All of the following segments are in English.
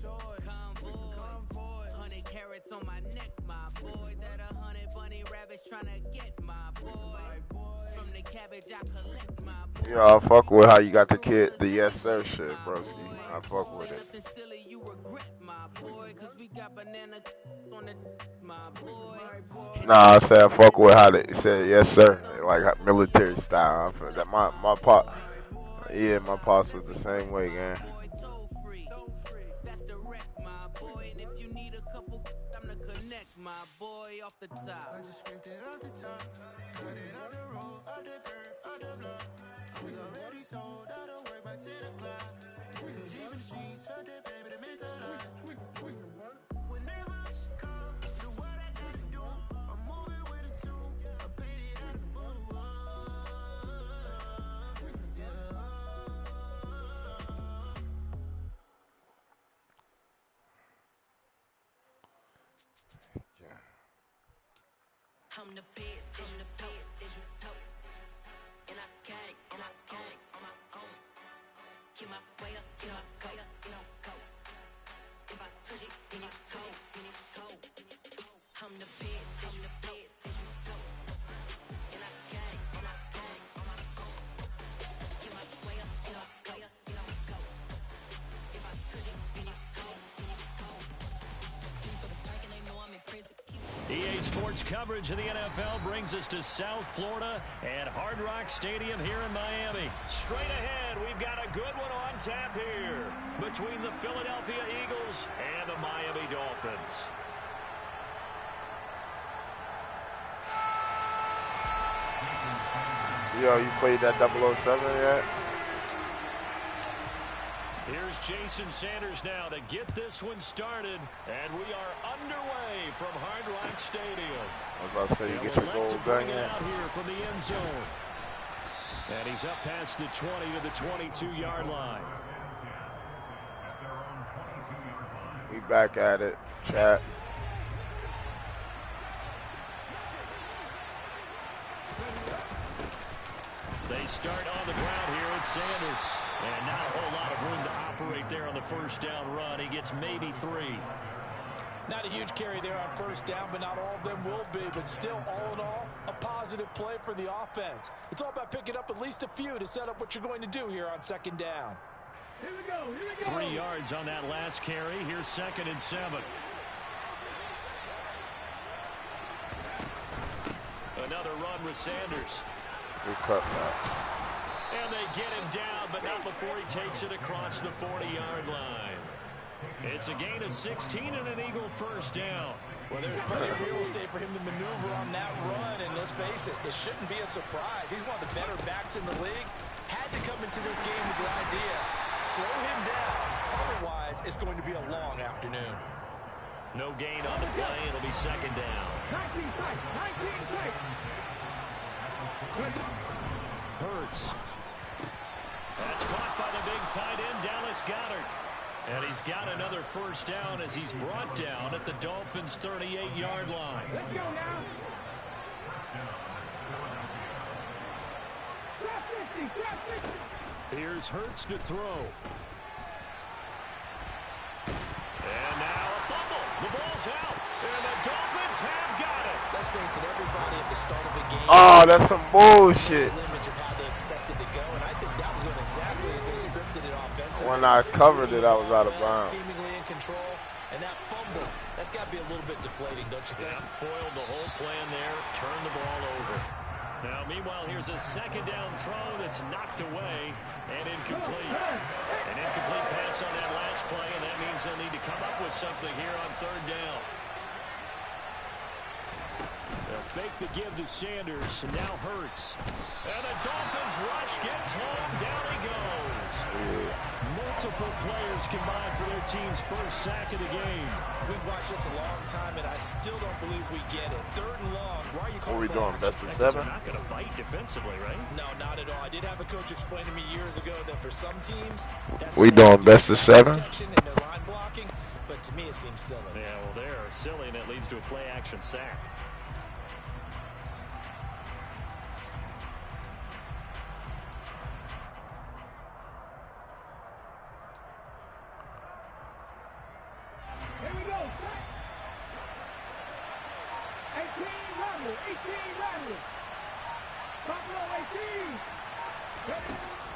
Convoys, 100 carats on my neck, my boy. That 100 bunny rabbits tryna get my boy. From the cabbage I collect my boy. Yeah, I fuck with how you got the yes sir shit, broski. I fuck with it. Nothing silly, you regret my boy. Cause we got banana on the my boy. Nah, I said I fuck with how they said yes sir, like military style. I feel that my pop, yeah, my pops was the same way, gang. That's the wreck, my boy. And if you need a couple, I'm the connect, my boy, off the top. I just scraped it off the top, cut it out the road, out the curve, out the block. I was already sold, out of work by 10 o'clock. So deep in the streets, felt that baby, that meant a lot. Whenever she comes, do what I gotta do. I'm moving with a tune, I paid it out of full. I'm the best, I'm the best, as you know. And I got it, on my own. Get my way up, get my go, go. If I touch it, then it's cold, I'm the best, as you know. And I got it, on my own. Get my way up, get my go, If I touch it, then it's cold, For the park and they know I'm in prison. EA Sports coverage of the NFL brings us to South Florida at Hard Rock Stadium here in Miami. Straight ahead, we've got a good one on tap here between the Philadelphia Eagles and the Miami Dolphins. Yo, you played that 007 yet? Here's Jason Sanders now to get this one started, and we are underway from Hard Rock Stadium. I was about to say, you get your goal done yet? Out here from the end zone. And he's up past the 20 to the 22-yard line. We back at it, chat. They start on the ground here at Sanders. And not a whole lot of room to operate there on the first down run. He gets maybe 3. Not a huge carry there on first down, but not all of them will be. But still, all in all, a positive play for the offense. It's all about picking up at least a few to set up what you're going to do here on second down. Here we go. 3 yards on that last carry. Here's 2nd and 7. Another run with Sanders. We cut that. And they get him down, but not before he takes it across the 40-yard line. It's a gain of 16 and an Eagle first down. Well, there's plenty of real estate for him to maneuver on that run, and let's face it, it shouldn't be a surprise. He's one of the better backs in the league. Had to come into this game with the idea, slow him down. Otherwise, it's going to be a long afternoon. No gain on the play. It'll be 2nd down. 19 strikes. Hurts. That's caught by the big tight end, Dallas Goedert. And he's got another first down as he's brought down at the Dolphins' 38-yard line. Let's go now. Here's Hurts to throw. And now a fumble. The ball's out. And the Dolphins have got it. Let's face it, everybody at the start of a game. Oh, that's some bullshit. When I covered it, I was out of bounds. Seemingly in control, and that fumble, that's got to be a little bit deflating, don't you think? Yeah, foiled the whole plan there, turned the ball over. Now, meanwhile, here's a 2nd down throw that's knocked away and incomplete. An incomplete pass on that last play, and that means they'll need to come up with something here on 3rd down. They'll fake the give to Sanders, and now Hurts. And the Dolphins rush gets home, down he goes. Multiple players combined for their team's first sack of the game. We've watched this a long time, and I still don't believe we get it. 3rd and long. Why are you calling? What are we doing, best of 7? They're not going to bite defensively, right? No, not at all. I did have a coach explain to me years ago that for some teams, that's we doing best of 7? And their line blocking, but to me it seems silly. Yeah, well, they're silly, and it leads to a play-action sack.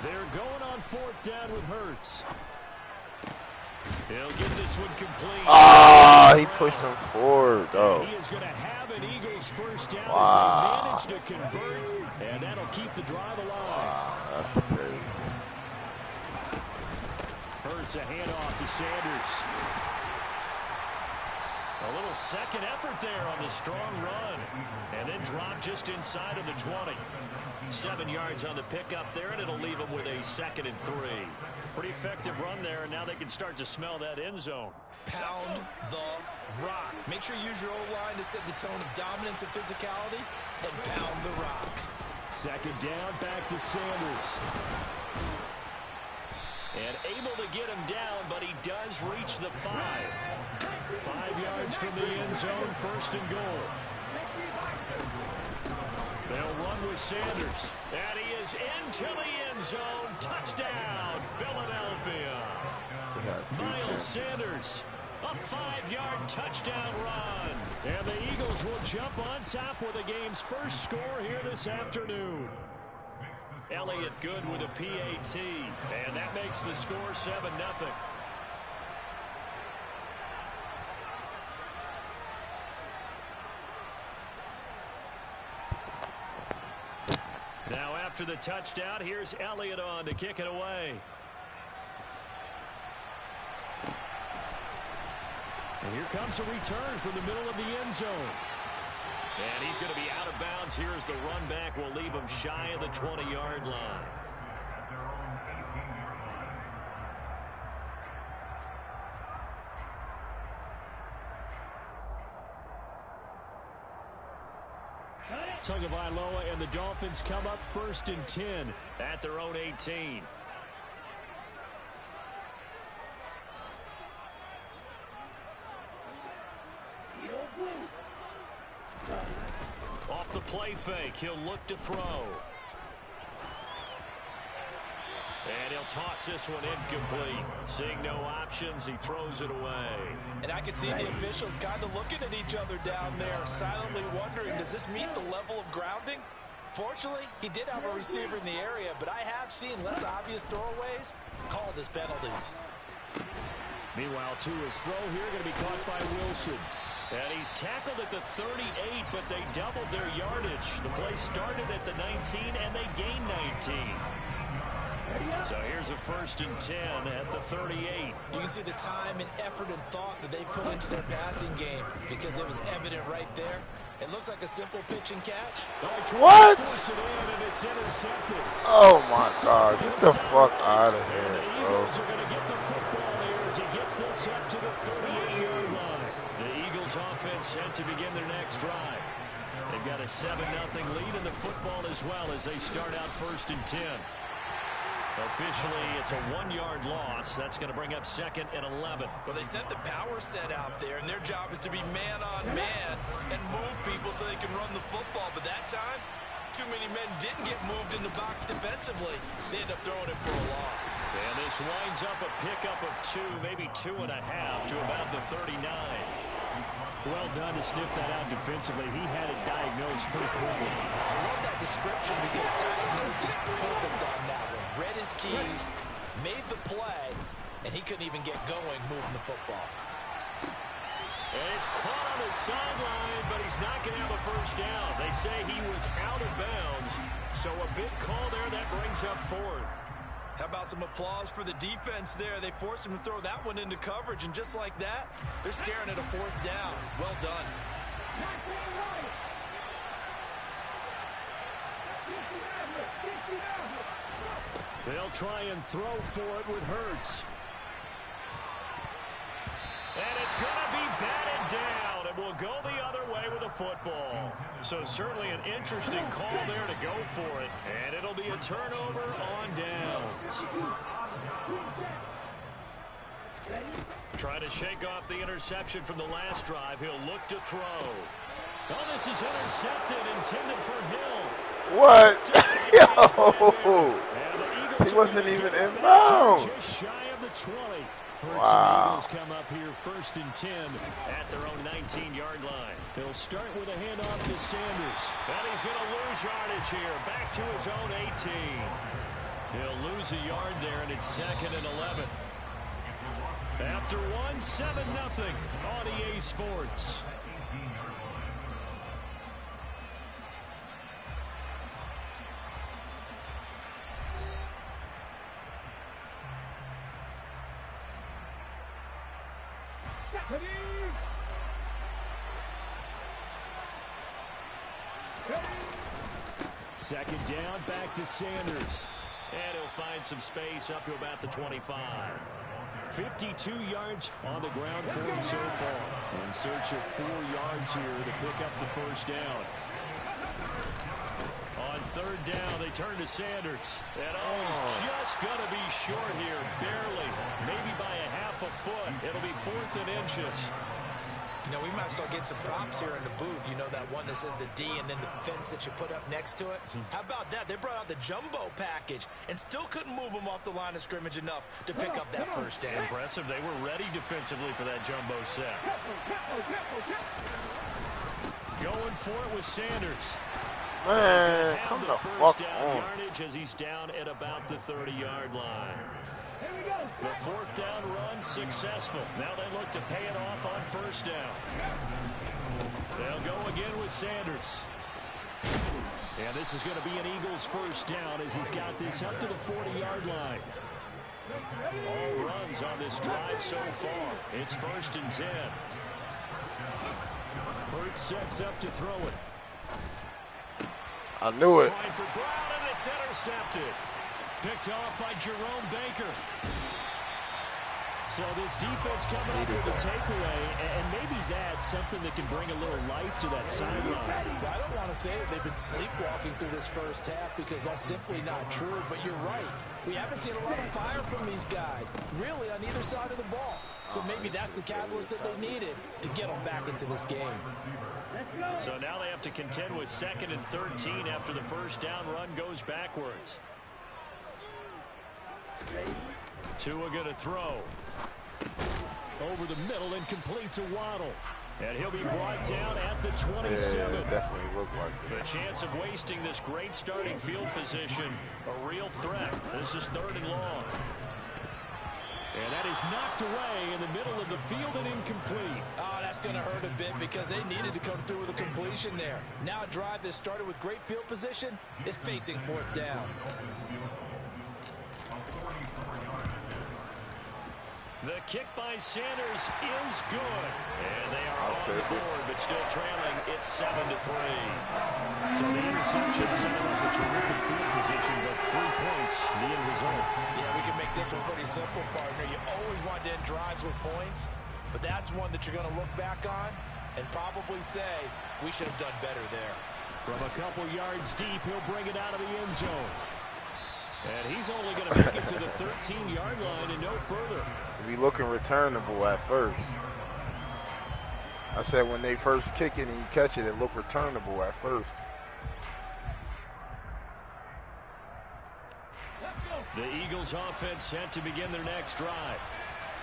They're going on 4th down with Hurts. He'll get this one complete. Ah, he pushed him forward, though. He is going to have an Eagles 1st down Wow. as they manage to convert, and that'll keep the drive alive. Wow, that's crazy. Hurts a handoff to Sanders. A little second effort there on the strong run, and then drop just inside of the 20. 7 yards on the pickup there, and it'll leave them with a 2nd and 3. Pretty effective run there, and now they can start to smell that end zone. Pound the rock. Make sure you use your O-line to set the tone of dominance and physicality, and pound the rock. 2nd down, back to Sanders. And able to get him down, but he does reach the 5. 5 yards from the end zone, 1st and goal. They'll run with Sanders. And he is into the end zone. Touchdown, Philadelphia. Miles Sanders, a 5-yard touchdown run. And the Eagles will jump on top with the game's first score here this afternoon. Elliott good with a PAT. And that makes the score 7-0. Now after the touchdown, here's Elliott on to kick it away. And here comes a return from the middle of the end zone. And he's going to be out of bounds here as the run back will leave him shy of the 20-yard line. Tagovailoa and the Dolphins come up 1st and 10 at their own 18. Off the play fake, he'll look to throw. And he'll toss this one incomplete. Seeing no options, he throws it away. And I can see the officials kind of looking at each other down there, silently wondering, does this meet the level of grounding? Fortunately, he did have a receiver in the area, but I have seen less obvious throwaways called as penalties. Meanwhile, Tua's throw here going to be caught by Wilson. And he's tackled at the 38, but they doubled their yardage. The play started at the 19, and they gained 19. So here's a 1st and 10 at the 38. You can see the time and effort and thought that they put into their passing game because it was evident right there. It looks like a simple pitch and catch. What? Force it in, and it's intercepted. Oh my God! Get the fuck out of here, The bro. Eagles are going to get the football here as he gets this up to the 38-yard line. The Eagles offense set to begin their next drive. They've got a 7-0 lead in the football as well as they start out 1st and 10. Officially, it's a 1-yard loss. That's going to bring up 2nd and 11. Well, they sent the power set out there, and their job is to be man-on-man and move people so they can run the football. But that time, too many men didn't get moved in the box defensively. They end up throwing it for a loss. And this winds up a pickup of 2, maybe 2.5 to about the 39. Well done to sniff that out defensively. He had it diagnosed pretty quickly. I love that description because diagnosed is perfect on that one. Read his keys, made the play, and he couldn't even get going moving the football. And it's caught on the sideline, but he's not going to have a 1st down. They say he was out of bounds, so a big call there that brings up 4th. How about some applause for the defense there? They forced him to throw that one into coverage, and just like that, they're staring at a 4th down. Well done. They'll try and throw for it with Hurts. And it's going to be batted down, and will go the other way with the football. So certainly an interesting call there to go for it. And it'll be a turnover on downs. Trying to shake off the interception from the last drive. He'll look to throw. Oh, this is intercepted, intended for Hill. What? Yo! He wasn't even in bounds. Just shy of the 20. Hurts and Eagles come up here 1st and 10 at their own 19-yard line. They'll start with a handoff to Sanders. And he's going to lose yardage here. Back to his own 18. He'll lose a yard there, and it's 2nd and 11. After 1, 7-0 on EA Sports. Second down, back to Sanders. And he'll find some space up to about the 25. 52 yards on the ground for him so far. In search of 4 yards here to pick up the first down. On 3rd down, they turn to Sanders. And he's just going to be short here, barely. Maybe by a half a foot. It'll be 4th and inches. You know, we might start getting some props here in the booth. You know, that one that says the D and then the fence that you put up next to it? How about that? They brought out the jumbo package and still couldn't move them off the line of scrimmage enough to pick up that first down. Impressive. They were ready defensively for that jumbo set. Going for it with Sanders. Man, come the fuck on. Yardage as he's down at about the 30-yard line. The 4th down run successful. Now they look to pay it off on 1st down. They'll go again with Sanders. And this is going to be an Eagles first down as he's got this up to the 40-yard line. All runs on this drive so far. It's 1st and 10. Hurts sets up to throw it. I knew it. Trying for Brown, and it's intercepted. Picked off by Jerome Baker. So this defense coming up with a takeaway, and maybe that's something that can bring a little life to that sideline. Well, I don't want to say that they've been sleepwalking through this first half because that's simply not true, but you're right. We haven't seen a lot of fire from these guys, really, on either side of the ball. So maybe that's the catalyst that they needed to get them back into this game. So now they have to contend with 2nd and 13 after the first down run goes backwards. Tua going to throw. Over the middle and complete to Waddle. And he'll be brought down at the 27. Yeah, it definitely looked like it. The chance of wasting this great starting field position, a real threat. This is 3rd and long. And that is knocked away in the middle of the field and incomplete. Oh, that's going to hurt a bit because they needed to come through with a completion there. Now a drive that started with great field position is facing 4th down. The kick by Sanders is good. And they are on the board, but still trailing. It's 7-3. So the interception set up a terrific field position, but 3 points, the end result. Yeah, we can make this one pretty simple, partner. You always want to end drives with points, but that's one that you're going to look back on and probably say, we should have done better there. From a couple yards deep, he'll bring it out of the end zone. And he's only going to make it to the 13-yard line and no further. Be looking returnable at first. I said when they first kick it and you catch it, it looked returnable at first. The Eagles offense set to begin their next drive.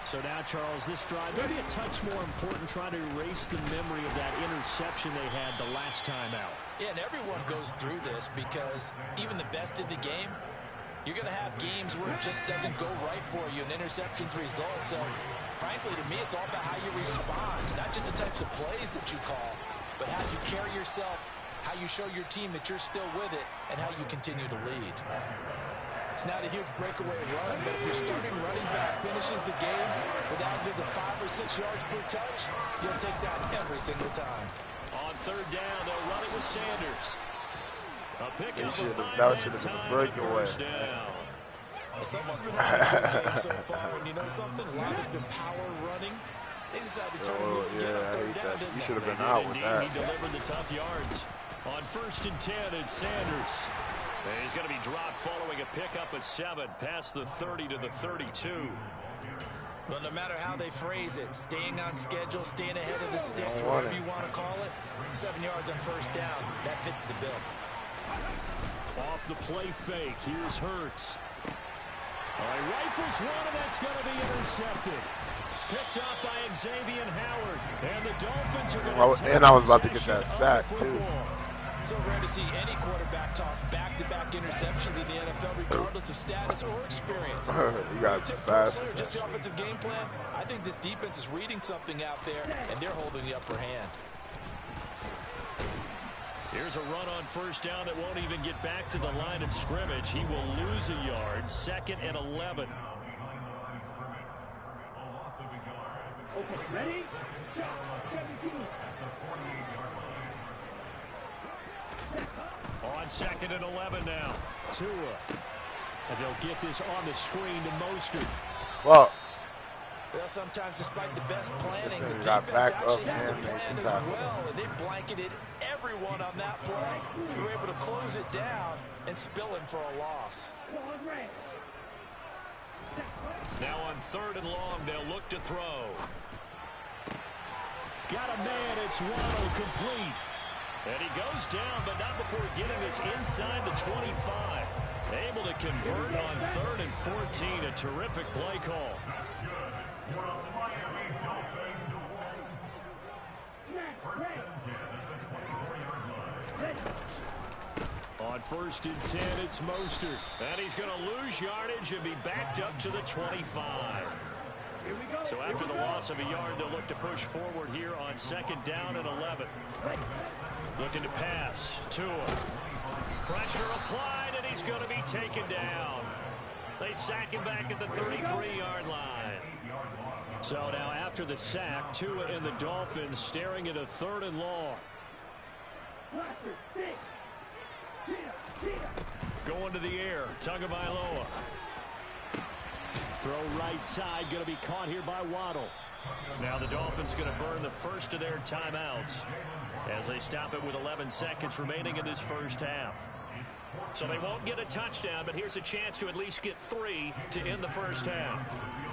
So now, Charles, this drive maybe a touch more important, trying to erase the memory of that interception they had the last time out. Yeah, and everyone goes through this because even the best in the game, you're going to have games where it just doesn't go right for you, and interceptions result. So, frankly, to me, it's all about how you respond, not just the types of plays that you call, but how you carry yourself, how you show your team that you're still with it, and how you continue to lead. It's not a huge breakaway run, but if your starting running back finishes the game with averages of 5 or 6 yards per touch, you'll take that every single time. On 3rd down, they'll run it with Sanders. A pickup of 5 that should have been a breakaway. Someone's been having a good game so far, and you know something? A lot of it's been power running. They decided to turn it loose again on 3rd down, didn't You they? should have been out with that. He delivered the tough yards. On 1st and 10, it's Sanders. And he's going to be dropped following a pickup of 7 past the 30 to the 32. Well, no matter how they phrase it, staying on schedule, staying ahead of the sticks, whatever you want to call it, 7 yards on 1st down, that fits the bill. Off the play fake, here's Hurts. He rifles one, and that's going to be intercepted. Picked up by Xavier Howard. And the Dolphins are going to take and I was about to get that sack, too. So rare to see any quarterback toss back-to-back interceptions in the NFL, regardless of status or experience. You got fast. Just the offensive game plan. I think this defense is reading something out there, and they're holding the upper hand. Here's a run on first down that won't even get back to the line of scrimmage. He will lose a yard. 2nd and 11. Ready? On 2nd and 11 now. Tua. And they'll get this on the screen to Mostert. Well, sometimes despite the best planning, the got defense back actually up has a and plan as well, and they blanketed everyone on that play. They were able to close it down and spill him for a loss. Now on 3rd and long, they'll look to throw. Got a man, it's Waddle, complete. And he goes down, but not before getting this inside the 25. Able to convert on 3rd and 14. A terrific play call. On 1st and 10, it's Mostert. And he's going to lose yardage and be backed up to the 25. So after the loss of a yard, they'll look to push forward here on 2nd down and 11. Looking to pass. Tua. Pressure applied, and he's going to be taken down. They sack him back at the 33-yard line. So now after the sack, Tua and the Dolphins staring at a 3rd and long. Going to the air. Tagovailoa. Throw right side, going to be caught here by Waddle. Now the Dolphins going to burn the first of their timeouts as they stop it with 11 seconds remaining in this first half. So they won't get a touchdown, but here's a chance to at least get 3 to end the first half.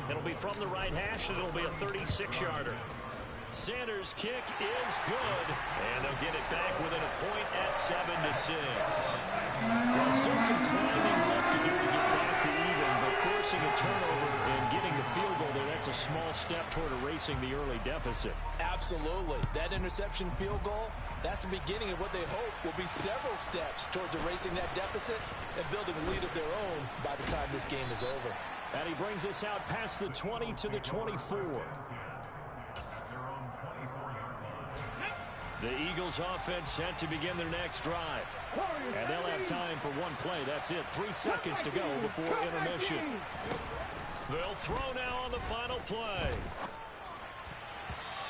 It'll be from the right hash, and it'll be a 36-yarder. Sanders' kick is good, and they'll get it back within a point at 7-6. Well, still some climbing left to do to get back to even, but forcing a turnover and getting the field goal there, that's a small step toward erasing the early deficit. Absolutely. That interception field goal, that's the beginning of what they hope will be several steps towards erasing that deficit and building a lead of their own by the time this game is over. And he brings us out past the 20 to the 24. The Eagles offense set to begin their next drive. And they'll have time for one play. That's it. 3 seconds to go before intermission. They'll throw now on the final play.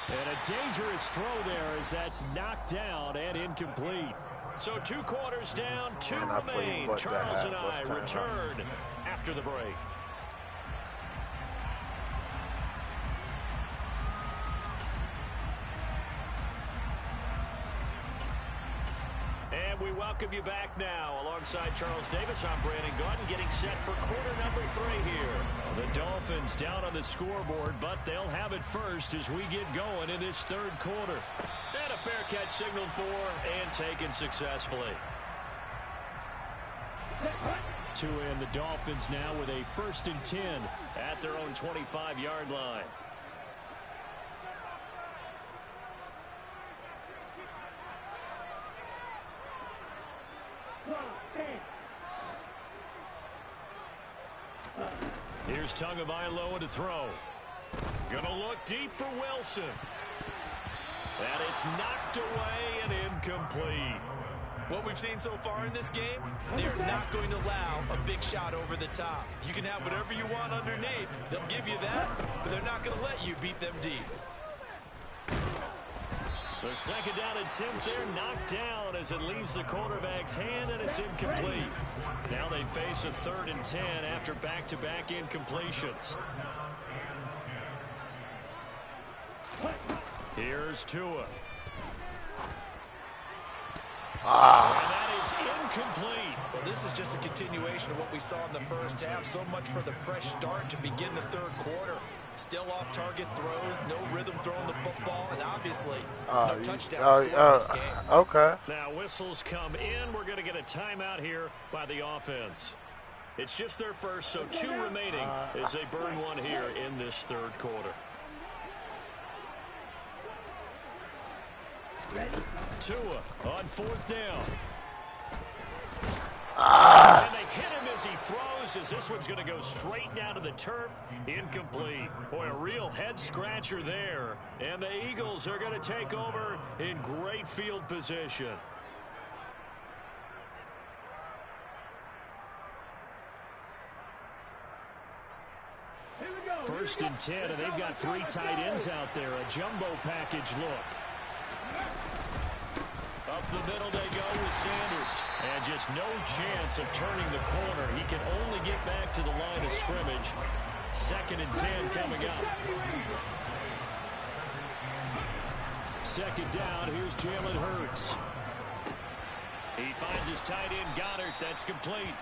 And a dangerous throw there as that's knocked down and incomplete. So 2 quarters down, 2 remain. Charles and I return after the break. And we welcome you back now. Alongside Charles Davis, I'm Brandon Gordon, getting set for quarter number 3 here. The Dolphins down on the scoreboard, but they'll have it first as we get going in this 3rd quarter. And a fair catch signaled for and taken successfully. To end the Dolphins now with a 1st and 10 at their own 25-yard line. Here's Tagovailoa to throw. Gonna look deep for Wilson. And it's knocked away and incomplete. What we've seen so far in this game, they're not going to allow a big shot over the top. You can have whatever you want underneath. They'll give you that, but they're not going to let you beat them deep. The 2nd down attempt there knocked down as it leaves the quarterback's hand, and it's incomplete. Now they face a 3rd and 10 after back-to-back incompletions. Here's Tua. And that is incomplete. Well, this is just a continuation of what we saw in the first half. So much for the fresh start to begin the 3rd quarter. Still off-target throws, no rhythm throwing the football, and obviously no touchdown scored in this game. Okay. Now whistles come in. We're going to get a timeout here by the offense. It's just their first, so 2 remaining as they burn one here in this third quarter. Tua on 4th down. And they hit him as he throws, as this one's going to go straight down to the turf. Incomplete. Boy, a real head-scratcher there. And the Eagles are going to take over in great field position. First and 10, and they've got 3 tight ends out there. A jumbo package look. Up the middle they go with Sanders. And just no chance of turning the corner. He can only get back to the line of scrimmage. 2nd and 10 coming up. 2nd down, here's Jalen Hurts. He finds his tight end, Goddard. That's complete.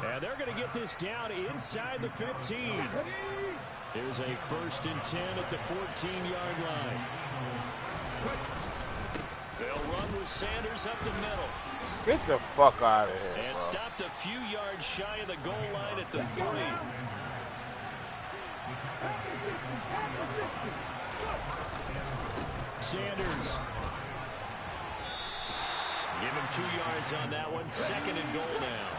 And they're going to get this down inside the 15. Here's a 1st and 10 at the 14-yard line. They'll run with Sanders up the middle. Get the fuck out of here, And bro. stopped a few yards shy of the goal line at the 3. Sanders. Give him 2 yards on that one. 2nd and goal now.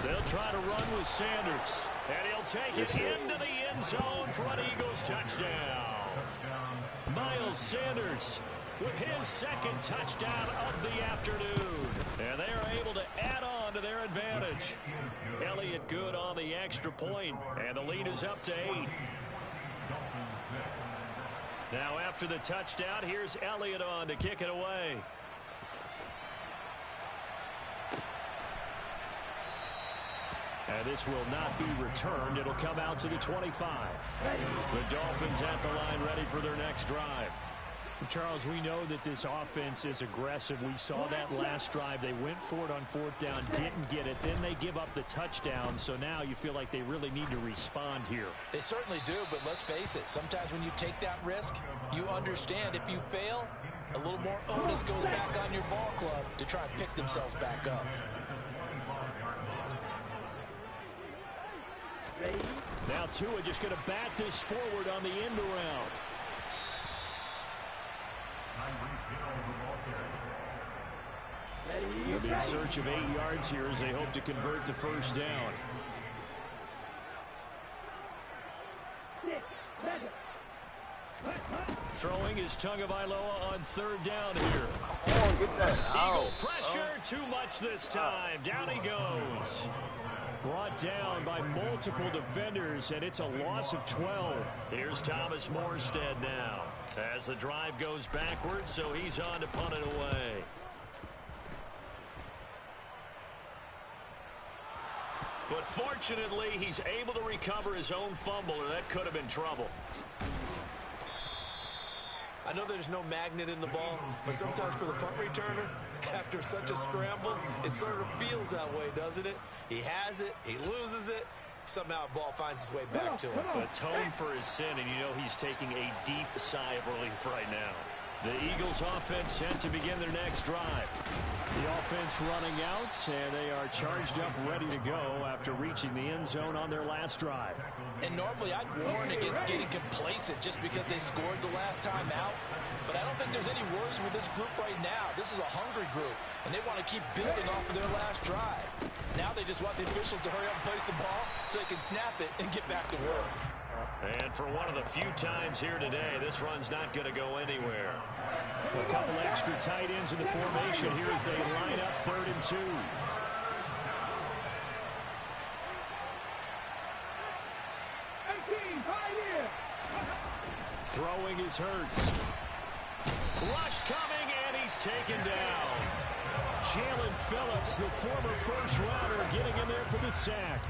They'll try to run with Sanders. And he'll take it into the end zone for an Eagles touchdown. Miles Sanders with his 2nd touchdown of the afternoon. And they are able to add on to their advantage. Elliott good on the extra point, and the lead is up to 8. Now after the touchdown, here's Elliott on to kick it away. And this will not be returned. It'll come out to the 25. The Dolphins at the line ready for their next drive. Charles, we know that this offense is aggressive. We saw that last drive. They went for it on 4th down, didn't get it. Then they give up the touchdown. So now you feel like they really need to respond here. They certainly do, but let's face it. Sometimes when you take that risk, you understand if you fail, a little more onus goes back on your ball club to try and pick themselves back up. Now Tua just going to bat this forward on the end around. They'll be in search of 8 yards here as they hope to convert the 1st down. Throwing is Tagovailoa on 3rd down here. Oh, get that out. Eagle pressure, too much this time. Down he goes. Brought down by multiple defenders, and it's a loss of 12. Here's Thomas Morstead now as the drive goes backwards, so he's on to punt it away. But fortunately, he's able to recover his own fumble, or that could have been trouble. I know there's no magnet in the ball, but sometimes for the punt returner, after such a scramble, it sort of feels that way, doesn't it? He has it, he loses it, somehow the ball finds its way back to him. Atone for his sin, and you know he's taking a deep sigh of relief right now. The Eagles offense set to begin their next drive. The offense running out, and they are charged up, ready to go after reaching the end zone on their last drive. And normally I'd warn against getting complacent just because they scored the last time out. But I don't think there's any worries with this group right now. This is a hungry group, and they want to keep building off of their last drive. Now they just want the officials to hurry up and place the ball so they can snap it and get back to work. And for one of the few times here today, this run's not going to go anywhere. A couple extra tight ends in the formation here as they line up 3rd and 2. Throwing is Hurts. Rush coming, and he's taken down. Jalen Phillips, the former first-rounder, getting in there for the sack.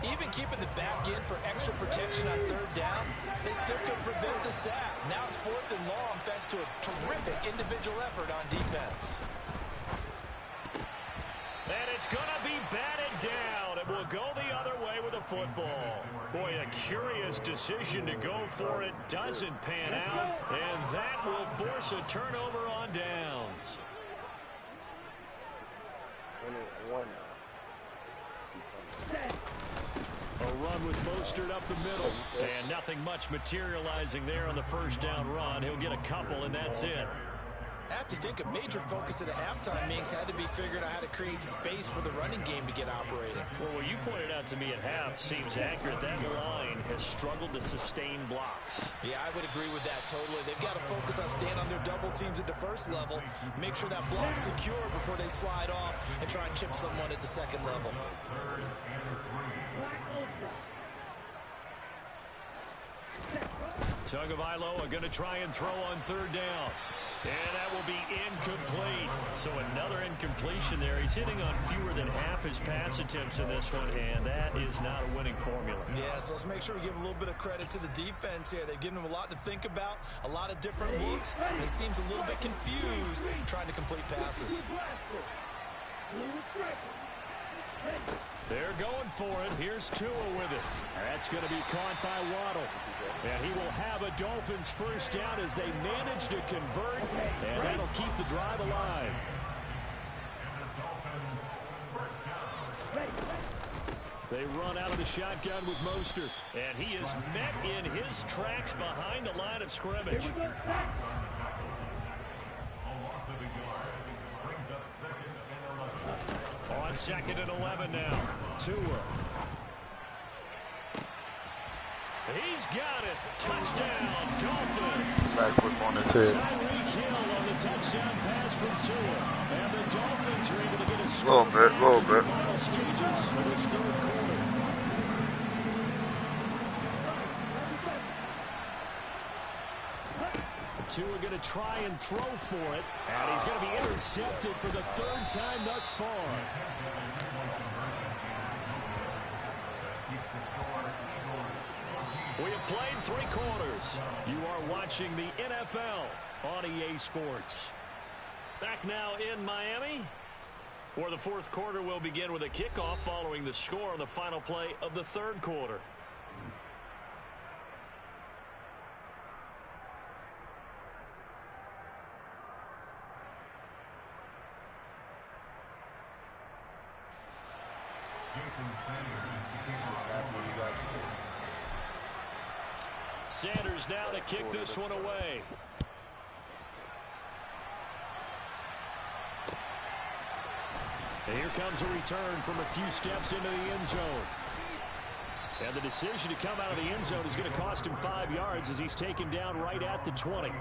Even keeping the back in for extra protection on 3rd down, they still could prevent the sack. Now it's 4th and long thanks to a terrific individual effort on defense. And it's going to be batted down, and we'll go the other way with the football. Boy, a curious decision to go for it doesn't pan out, and that will force a turnover on downs. run with Mostert up the middle. And nothing much materializing there on the first down run. He'll get a couple, and that's it. I have to think a major focus at the halftime, Minks, had to be figuring out how to create space for the running game to get operating. Well, what you pointed out to me at half seems accurate. That line has struggled to sustain blocks. Yeah, I would agree with that totally. They've got to focus on staying on their double teams at the first level, make sure that block's secure before they slide off and try and chip someone at the second level. Tagovailoa are going to try and throw on third down. And that will be incomplete. So another incompletion there. He's hitting on fewer than half his pass attempts in this one, and that is not a winning formula. Yeah, so let's make sure we give a little bit of credit to the defense here. They've given him a lot to think about, a lot of different looks, and he seems a little bit confused trying to complete passes. They're going for it. Here's Tua with it. That's going to be caught by Waddle. And he will have a Dolphins first down as they manage to convert, and that'll keep the drive alive. They run out of the shotgun with Mostert, and he is met in his tracks behind the line of scrimmage. On 2nd and 11 now. Tua. He's got it. Touchdown, Dolphins. Back with on his head. Tyreek Hill on the touchdown pass from Tua. And the Dolphins are able to get a score. Little bit. Final stages of this third quarter. Tua going to try and throw for it. And he's going to be intercepted for the third time thus far. We have played 3 quarters. You are watching the NFL on EA Sports. Back now in Miami, where the fourth quarter will begin with a kickoff following the score on the final play of the third quarter. Sanders now to kick this one away. And here comes a return from a few steps into the end zone. And the decision to come out of the end zone is going to cost him 5 yards as he's taken down right at the 20.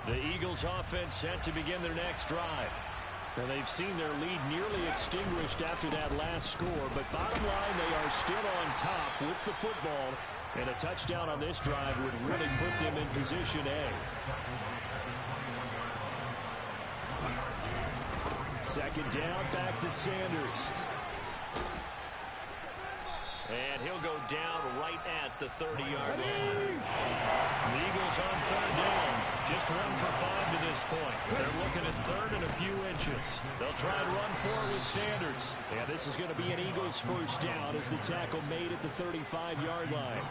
The Eagles offense set to begin their next drive. Now they've seen their lead nearly extinguished after that last score, but bottom line, they are still on top with the football, and a touchdown on this drive would really put them in position A. Second down, back to Sanders. And he'll go down right at the 30-yard line. The Eagles on third down. Just 1 for 5 to this point. They're looking at third and a few inches. They'll try and run for it with Sanders. And this is going to be an Eagles first down as the tackle made at the 35-yard line.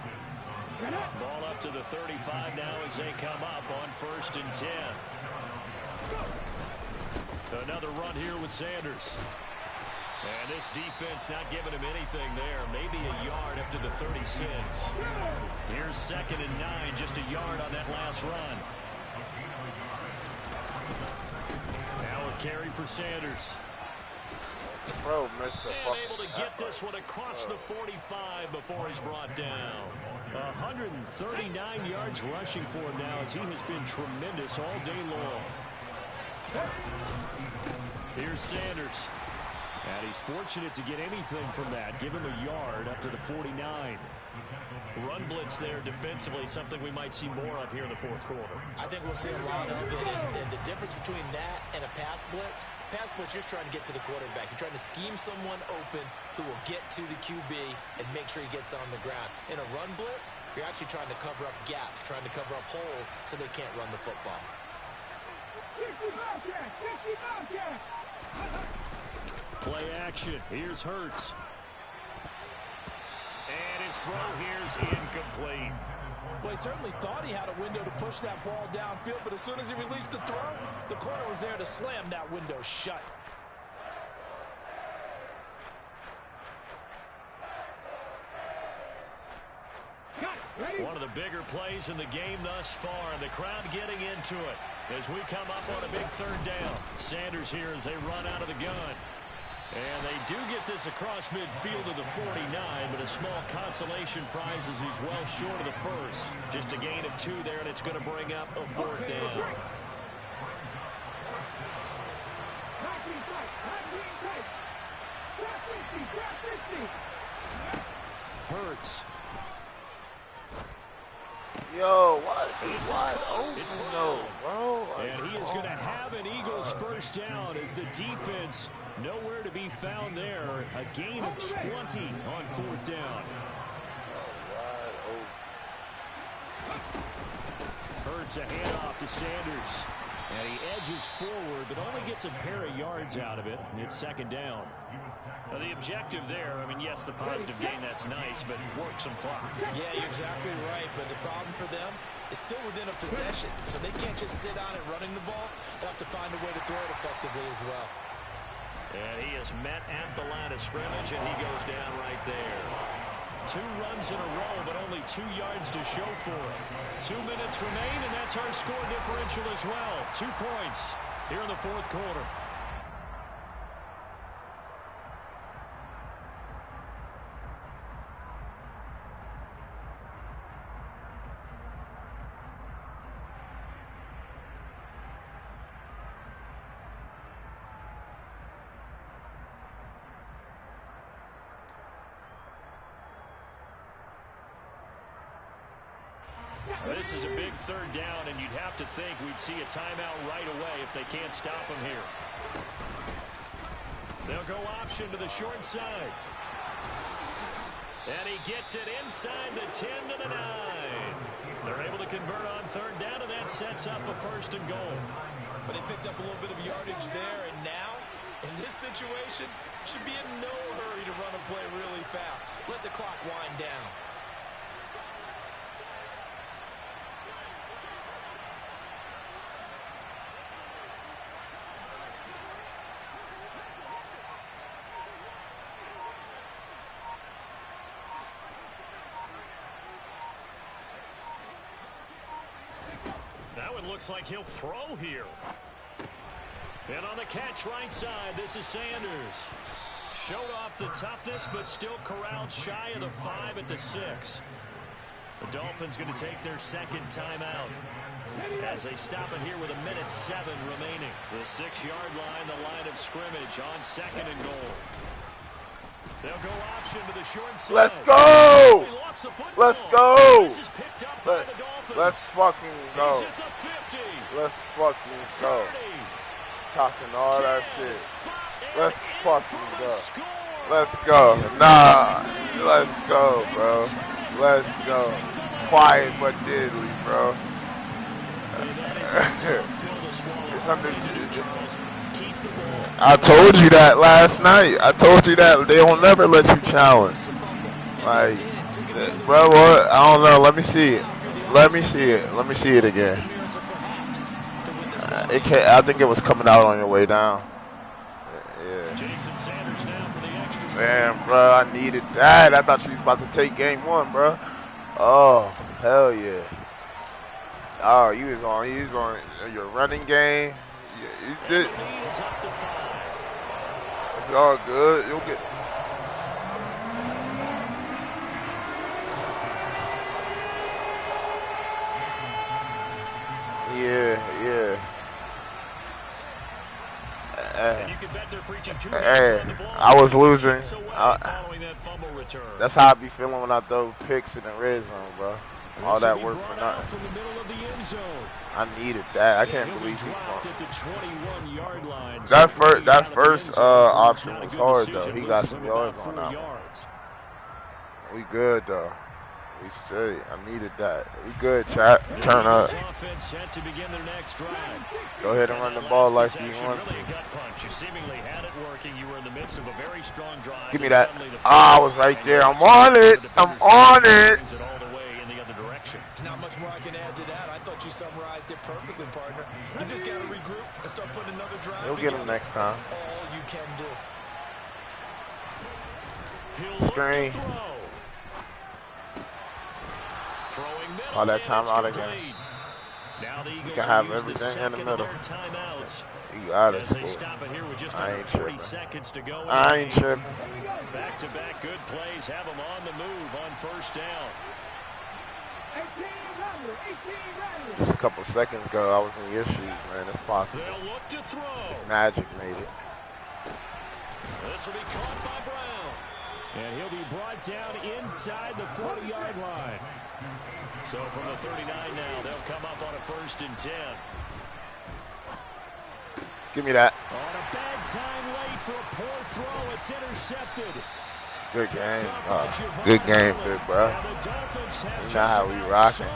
Ball up to the 35 now as they come up on 1st and 10. Another run here with Sanders. And this defense not giving him anything there. Maybe a yard up to the 36. Here's 2nd and 9, just a yard on that last run. Now a carry for Sanders. Bro, Mr. And able to get this one across the 45 before he's brought down. 139 yards rushing for him now as he has been tremendous all day long. Here's Sanders. And he's fortunate to get anything from that. Give him a yard up to the 49. Run blitz there defensively, something we might see more of here in the fourth quarter. I think we'll see a lot of it. And the difference between that and a pass blitz, you're just trying to get to the quarterback. You're trying to scheme someone open who will get to the QB and make sure he gets on the ground. In a run blitz, you're actually trying to cover up gaps, trying to cover up holes so they can't run the football. Play action. Here's Hurts. And his throw here's incomplete. Well, he certainly thought he had a window to push that ball downfield, but as soon as he released the throw, the corner was there to slam that window shut. One of the bigger plays in the game thus far, and the crowd getting into it as we come up on a big third down. Sanders here as they run out of the gun. And they do get this across midfield to the 49, but a small consolation prize as he's well short of the first. Just a gain of 2 there, and it's going to bring up a 4th down. Hurts. Yo, why is he wide open though, bro? And he is going to have an Eagles first down as the defense nowhere to be found there. A gain of 20 on 4th down. Hurts a handoff to Sanders. And he edges forward, but only gets a pair of yards out of it. And it's 2nd down. Now the objective there, I mean, yes, the positive gain, that's nice, but work some clock. Yeah, you're exactly right, but the problem for them is still within a possession, so they can't just sit on it running the ball. They'll have to find a way to throw it effectively as well. And he is met at the line of scrimmage, and he goes down right there. 2 runs in a row, but only 2 yards to show for it. 2 minutes remain, and that's our score differential as well. 2 points here in the 4th quarter. This is a big 3rd down, and you'd have to think we'd see a timeout right away if they can't stop him here. They'll go option to the short side. And he gets it inside the 10 to the 9. They're able to convert on 3rd down, and that sets up a 1st and goal. But they picked up a little bit of yardage there, and now, in this situation, should be in no hurry to run a play really fast. Let the clock wind down. Looks like he'll throw here. And on the catch right side, this is Sanders. Showed off the toughness, but still corralled shy of the 5 at the 6. The Dolphins going to take their 2nd timeout as they stop it here with 1:07 remaining. The 6-yard line, the line of scrimmage on 2nd and goal. They'll go option to the short side. Let's go! Let's go! This is picked up by the Dolphins. Let's fucking go. He's at the 50. Let's fucking go. 30, Talking all that 10, shit. 5, Let's and fucking for go. the score. Let's go. Nah. Let's go, bro. Let's go. Quiet but deadly, bro. It's under. I told you that last night. I told you that they will never let you challenge. Like, bro, what? I don't know. Let me see it. Let me see it. Let me see it again. It can't. I think it was coming out on your way down. Yeah. Damn, bro. I needed that. I thought you was about to take game 1, bro. Oh, hell yeah. Oh, you was on your running game. You did. It's all good. You'll get. Yeah. Hey, I was losing. That's how I be feeling when I throw picks in the red zone, bro. All that work for nothing. I needed that. I can't believe he that first option was hard though. He got some yards on that one. We good though. We straight. I needed that. We good, chat. Turn up. Go ahead and run the ball like you want to. Give me that. Ah, I was right there. I'm on it. I'm on it. possession. There's not much more I can add to that. I thought you summarized it perfectly, partner. You just got to regroup and start putting another drive He'll together. get him next time. That's all you can do. He'll Screen. All that time out again. Now the Eagles can have use everything in the second middle. of their timeouts. You out of As they school. stop it here with just I under ain't 40 tripping. seconds to go. I ain't tripping. Back-to-back good plays have them on the move on first down. Just a couple seconds ago, I was in your shoes, man. It's possible. They'll look to throw. Magic made it. This will be caught by Brown. And he'll be brought down inside the 40-yard line. So from the 39 now, they'll come up on a 1st and 10. Give me that. On a bad time late for a poor throw. It's intercepted. Good game. Good game, big bro. You know how we rocking.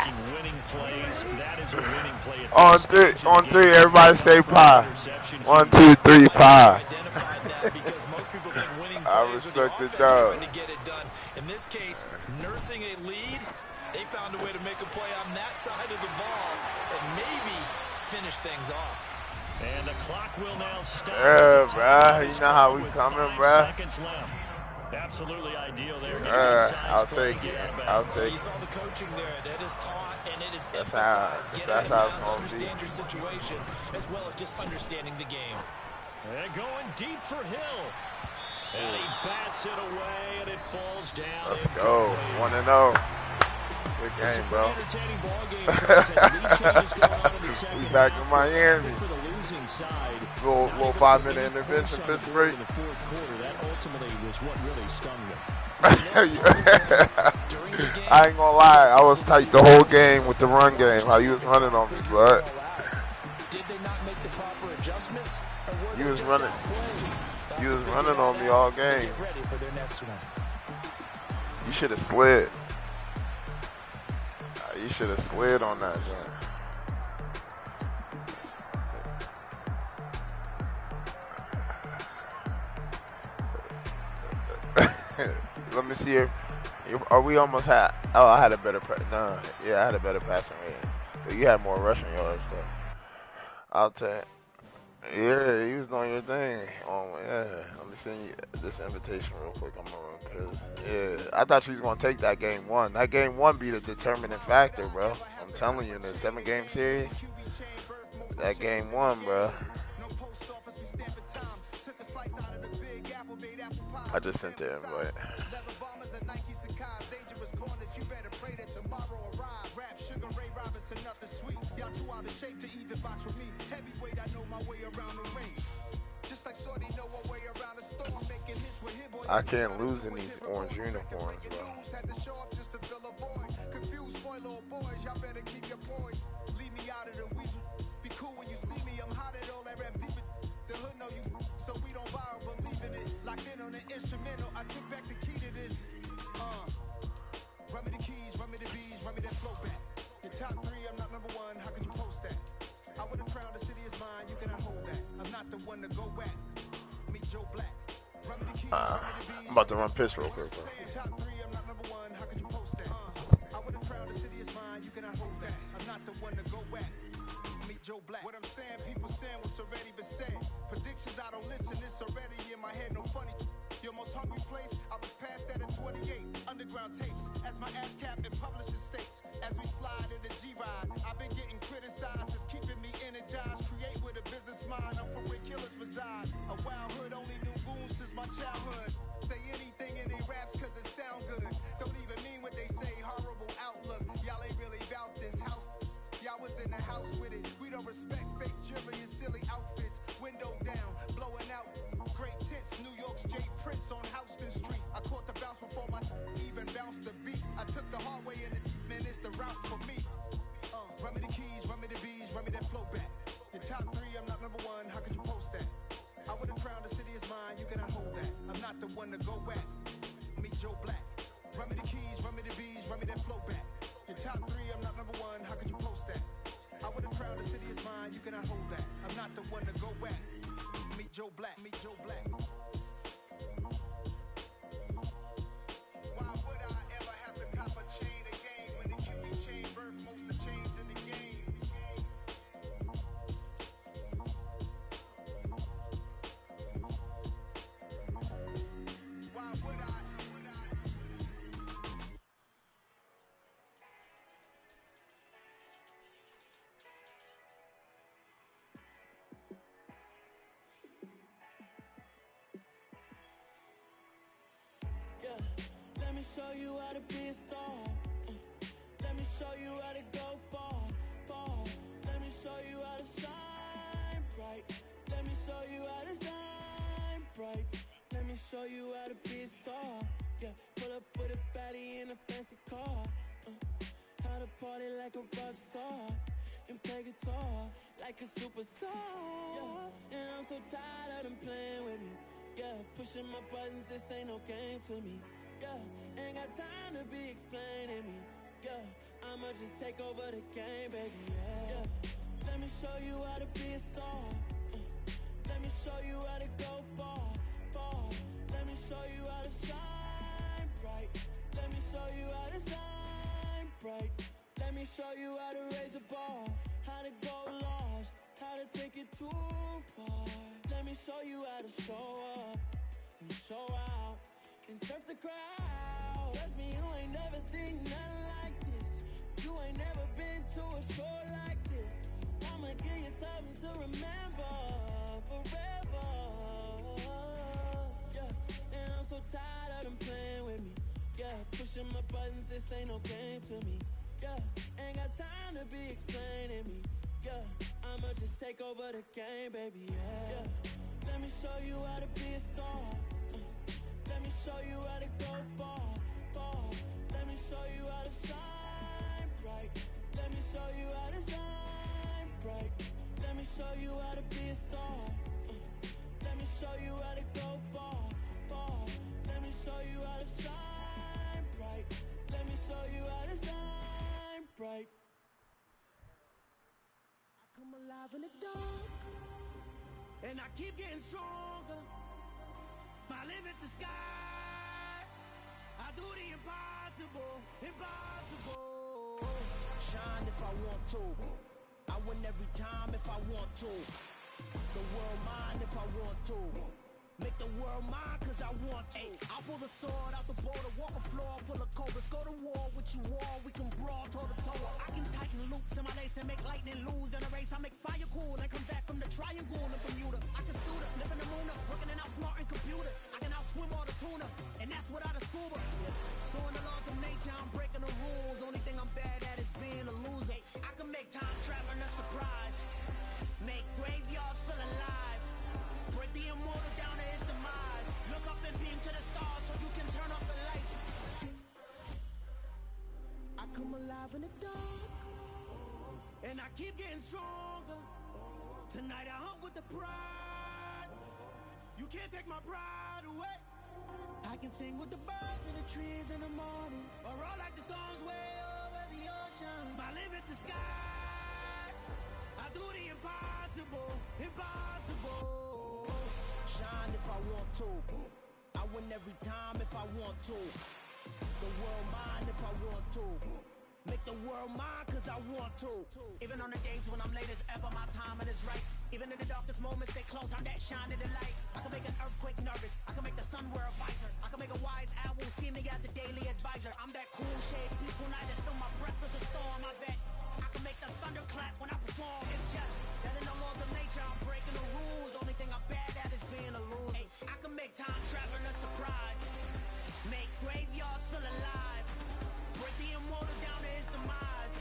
Making winning plays. That is a winning play. On three, everybody say pie. 1, 2, 3, pie. I respect the dog. In this case, nursing a lead, they found a way to make a play on that side of the ball and maybe finish things off. And the clock will now stop. Yeah, bro. You know how we coming, bro. Seconds left. Absolutely ideal there. I'll take it. I'll take You it. saw the coaching there. That is taught and it is That's how emphasized. it's Bounds, going to be. understand your situation, as well as just understanding the game. And going deep for Hill. And he bats it away, and it falls down. Let's go. 1-0. Good game, bro. Entertaining ball game. Lead changes going on in the second We back half. in Miami. For the losing side. Little 5-minute intervention, Pittsburgh. In the fourth quarter, that ultimately was what really stung them. I ain't gonna lie, I was tight the whole game with the run game. How you was running on me, bud. Did they not make the proper adjustments? Or were You they was just running. outplayed? You was running on me all game. Get ready for their next one. You should have slid. You should have slid on that, man. Let me see if are we almost had. Oh, I had a better. No, yeah, I had a better passing rate. But you had more rushing yards, though. I'll take. Yeah, you was doing your thing. Oh, yeah. Let me send you this invitation real quick. I'm gonna, cause yeah, I thought you was gonna take that game one. That game one be the determining factor, bro. I'm telling you, in the 7-game series, that game one, bro. I just sent the invite. I can't lose in these orange uniforms, bro. Run me the keys, run me the bees, run me that flow back. Your top 3, I'm not number 1, how could you post that? I would have crowned the city is mine, you cannot hold that. I'm not the one to go back. Meet Joe Black. Run me the keys, run me the bees. I'm about to run piss real quick, bro. Your top 3, I'm not number 1, how could you post that? I would have crowned the city is mine, you cannot hold that. I'm not the one to go back. Meet Joe Black. What I'm saying, people saying what's already been said. Predictions, I don't listen, it's already in my head, no funny. Your most hungry place, I was past that at 28. Underground tapes, as my ass captain publishing states. As we slide in the G-Ride, I've been getting criticized, it's keeping me energized. Create with a business mind, I'm from where killers reside. A wild hood, only knew goons since my childhood. Say anything in they raps cause it sound good. Don't even mean what they say, horrible outlook. Y'all ain't really about this house. Y'all was in the house with it. We don't respect fake jewelry and silly outfits. Window down, blowing out great tits. New York's J. Prince on Houston Street. I caught the bounce before my even bounced the beat. I took the hard way and man, it's the route for me. Run me the keys, run me the bees, run me that flow back. Your top 3, I'm not number 1, how could you post that? I would have crowned the city is mine, you cannot hold that. I'm not the one to go back. Meet Joe Black. Run me the keys, run me the bees, run me that flow back. Your top 3, I'm not number 1, how could you post that? I would have crowned the city is mine, you cannot hold that. I'm not the one to go back. Meet Joe Black, meet Joe Black. Why would I Let me show you how to be a star. Let me show you how to go far, far. Let me show you how to shine bright. Let me show you how to shine bright. Let me show you how to be a star. Yeah, pull up with a baddie in a fancy car. How to party like a rock star and play guitar like a superstar. Yeah, and I'm so tired of them playing with me. Yeah, pushing my buttons, this ain't no game to me. Yeah, ain't got time to be explaining me. Yeah, I'ma just take over the game, baby. Yeah, let me show you how to be a star. Let me show you how to go far, far. Let me show you how to shine bright. Let me show you how to shine bright. Let me show you how to raise the bar, how to go large, how to take it too far. Let me show you how to show up and show out and surf the crowd. Trust me, you ain't never seen nothing like this. You ain't never been to a show like this. I'ma give you something to remember forever. Yeah, and I'm so tired of them playing with me. Yeah, pushing my buttons, this ain't no game to me. Yeah, ain't got time to be explaining me. Yeah, I'ma just take over the game, baby. Yeah, let me show you how to be a star. Let me show you how to go far, far. Let me show you how to shine bright. Let me show you how to shine bright. Let me show you how to be a star. Let me show you how to go far, far. Let me show you how to shine bright. Let me show you how to shine bright. I come alive in the dark, and I keep getting stronger. My limit's the sky. I do the impossible, impossible. Shine if I want to. I win every time if I want to. The world mine if I want to. Make the world mine cause I want to. I'll pull the sword out the border, walk a floor full of cobras. Go to war with you all, we can brawl toe to toe. I can tighten loops in my lace and make lightning lose in a race. I make fire cool and come back from the triangle in Bermuda. I can suit up, live in the moon up, working and outsmarting computers. I can outswim all the tuna, and that's without a scuba. So in the laws of nature, I'm breaking the rules. Only thing I'm bad at is being a loser. I can make time traveling a surprise, make graveyards feel alive, break the immortal down to his demise. Look up and beam to the stars so you can turn off the lights. I come alive in the dark, and I keep getting stronger. Tonight I hunt with the pride. You can't take my pride away. I can sing with the birds and the trees in the morning, or roll like the storms way over the ocean. My limit's the sky. I do the impossible, impossible. Shine if I want to. I win every time if I want to. The world mine if I want to. Make the world mine cause I want to. Even on the days when I'm late as ever, my timing is right. Even in the darkest moments, stay close, I'm that shining the light. I can make an earthquake nervous, I can make the sun wear a visor. I can make a wise owl see me as a daily advisor. I'm that cool shade, peaceful night, and still my breath is a storm. I bet I can make the thunder clap when I perform. It's just that in the laws of nature, I'm breaking the rules. Only thing I'm bad at is being a loser. I can make time traveling a surprise, make graveyards feel alive, break the immortal down to his demise.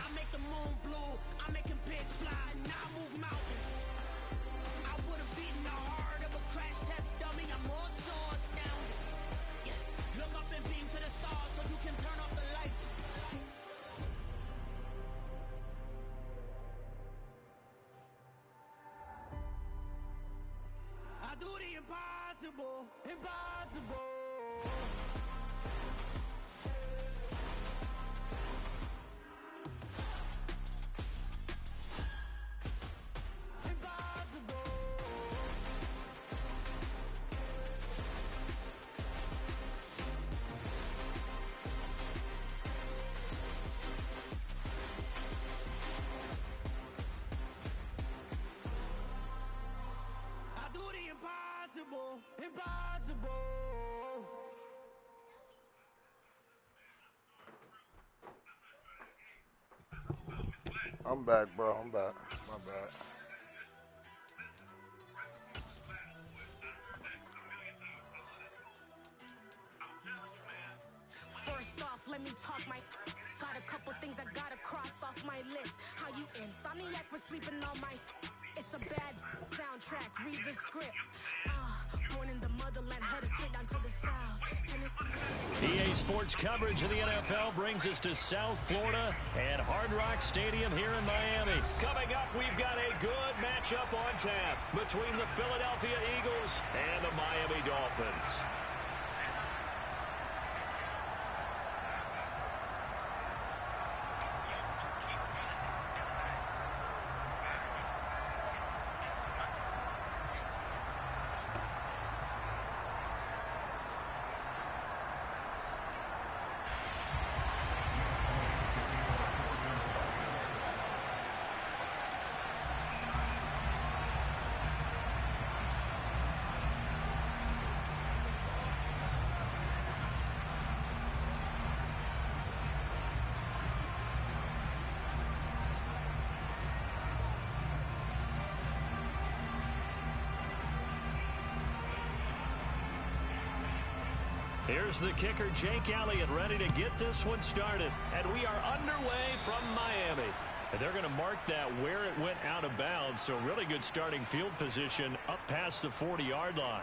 I make the moon blue, I'm making pigs fly, and I move mountains. I would've beaten the heart of a crash test dummy. I'm more so astounded. Yeah. Look up and beam to the stars so you can turn off the lights. I do the impossible, impossible. Impossible, impossible. I'm back, bro. I'm back. My bad. off, let me talk my. Got a couple things I gotta cross off my list. How you insomniac for sleeping on my. It's a bad soundtrack, read the script. Born in the motherland, headed straight down to the south. EA Sports coverage of the NFL brings us to South Florida and Hard Rock Stadium here in Miami. Coming up, we've got a good matchup on tap between the Philadelphia Eagles and the Miami Dolphins. Here's the kicker, Jake Elliott, ready to get this one started. And we are underway from Miami. And they're going to mark that where it went out of bounds. So really good starting field position up past the 40-yard line.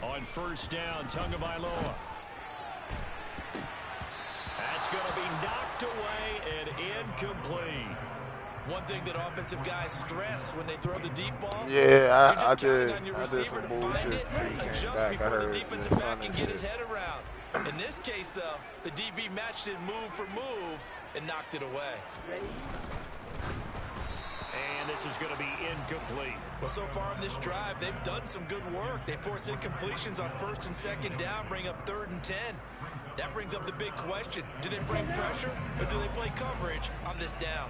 On first down, Tagovailoa. That's going to be knocked away and incomplete. One thing that offensive guys stress when they throw the deep ball. Yeah, I did. I did some bullshit Just before the defensive back can get his head around. In this case, though, the DB matched it move for move and knocked it away. And this is going to be incomplete. Well, so far in this drive, they've done some good work. They force incompletions on first and second down, bring up 3rd and 10. That brings up the big question. Do they bring pressure or do they play coverage on this down?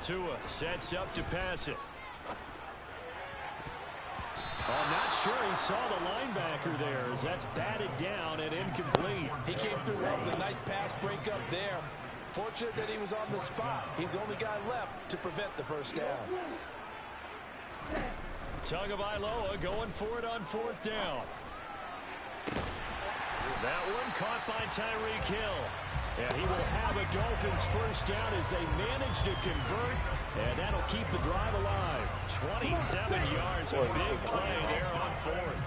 Tua sets up to pass it. I'm not sure he saw the linebacker there as that's batted down and incomplete. He came through well with a nice pass breakup there. Fortunate that he was on the spot. He's the only guy left to prevent the first down. Tagovailoa going for it on 4th down. That one caught by Tyreek Hill. And he will have a Dolphins first down as they manage to convert. And that'll keep the drive alive. 27 yards, a big play there on 4th.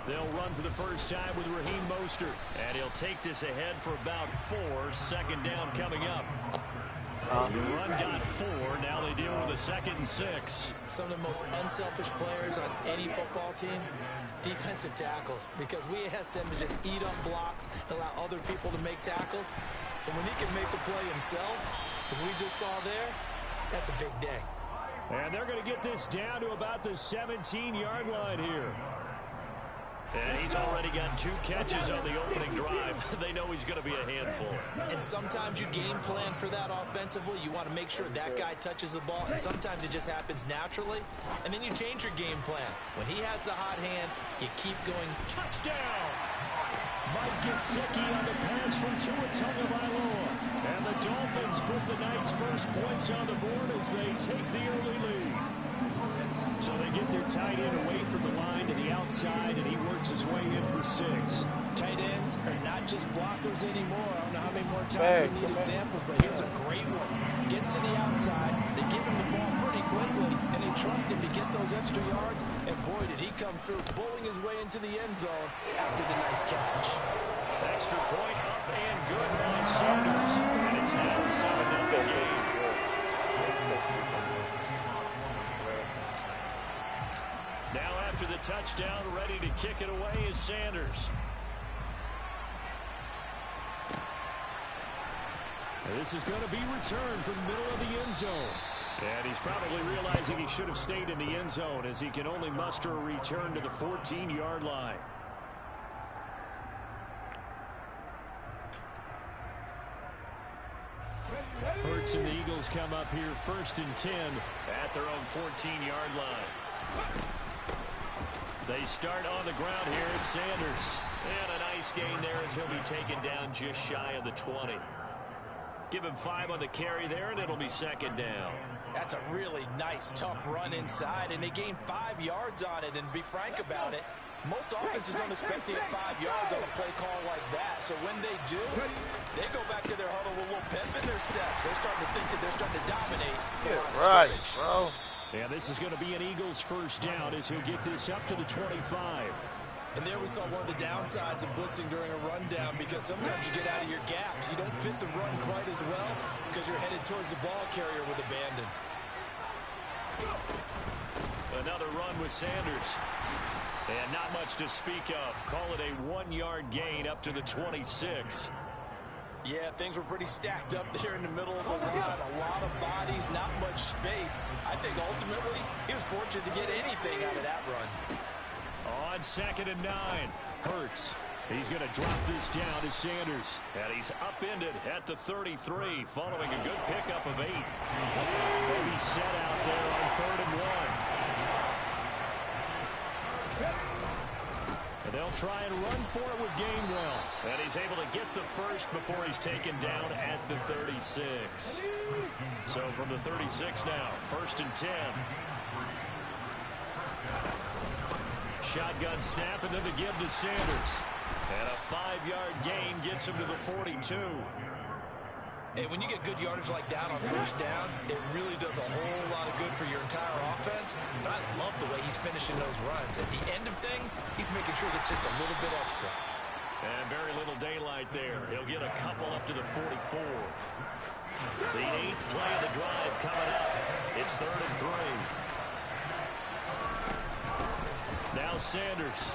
They'll run for the first time with Raheem Mostert. And he'll take this ahead for about 4. 2nd down coming up. The run got 4. Now they deal with a 2nd and 6. Some of the most unselfish players on any football team, defensive tackles, because we ask them to just eat up blocks and allow other people to make tackles. And when he can make the play himself, as we just saw there, that's a big day. And they're going to get this down to about the 17-yard line here. And he's already got 2 catches on the opening drive. They know he's going to be a handful. And sometimes you game plan for that offensively. You want to make sure that guy touches the ball. And sometimes it just happens naturally. And then you change your game plan. When he has the hot hand, you keep going. Touchdown! Mike Gesicki on the pass from Tua Tagovailoa. And the Dolphins put the night's first points on the board as they take the early lead. So they get their tight end away from the line to the outside, and he works his way in for 6. Tight ends are not just blockers anymore. I don't know how many more times we need examples, but here's a great one. Gets to the outside, they give him the ball pretty quickly, and they trust him to get those extra yards. And boy, did he come through, bowling his way into the end zone after the nice catch. Extra point up and good by Sanders, and it's now a 7-0 game. touchdown, ready to kick it away is Sanders. This is going to be returned from the middle of the end zone. And he's probably realizing he should have stayed in the end zone as he can only muster a return to the 14-yard line. Hurts and the Eagles come up here 1st and 10 at their own 14-yard line. They start on the ground here at Sanders. And a nice gain there as he'll be taken down just shy of the 20. Give him 5 on the carry there, and it'll be 2nd down. That's a really nice, tough run inside, and they gained 5 yards on it. And to be frank about it, most offenses don't expect to get 5 yards on a play call like that. So when they do, they go back to their huddle with a little pep in their steps. They're starting to think that they're starting to dominate the line of scrimmage. Bro. Yeah, this is going to be an Eagles 1st down as he'll get this up to the 25. And there we saw one of the downsides of blitzing during a rundown, because sometimes you get out of your gaps. You don't fit the run quite as well because you're headed towards the ball carrier with abandon. Another run with Sanders. And not much to speak of. Call it a 1-yard gain up to the 26. Yeah, things were pretty stacked up there in the middle of the line. A lot of bodies, not much space. I think ultimately he was fortunate to get anything out of that run. On 2nd and 9, Hurts. He's going to drop this down to Sanders. And he's upended at the 33 following a good pickup of 8. They'll be set out there on 3rd and 1. And they'll try and run for it with Gainwell. And he's able to get the first before he's taken down at the 36. So from the 36 now, 1st and 10. Shotgun snap, and then the give to Sanders. And a 5-yard gain gets him to the 42. And when you get good yardage like that on 1st down, it really does a whole lot of good for your entire offense. But I love the way he's finishing those runs. At the end of things, he's making sure he gets just a little bit extra. And very little daylight there. He'll get a couple up to the 44. The 8th play of the drive coming up. It's 3rd and 3. Now Sanders.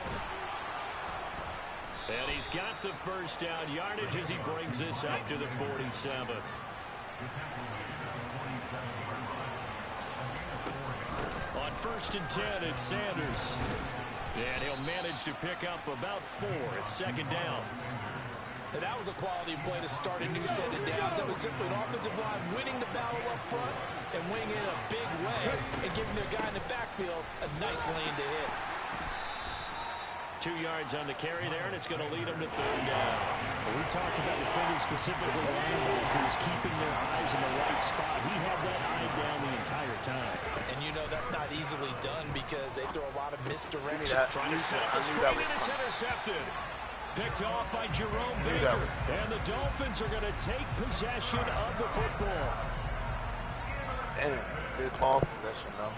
And he's got the 1st down yardage as he brings this up to the 47. On 1st and 10, it's Sanders. And he'll manage to pick up about 4 at 2nd down. And that was a quality play to start a new set of downs. That was simply an offensive line winning the battle up front and winning it in a big way and giving their guy in the backfield a nice lane to hit. 2 yards on the carry there, and it's going to lead them to 3rd down. We talk about defenders, specifically linebackers, keeping their eyes in the right spot. He had that eye down the entire time. And you know that's not easily done because they throw a lot of misdirection. Trying to set up the screen, and it's intercepted. Picked off by Jerome Baker. And the Dolphins are going to take possession of the football. Damn, good ball possession, though.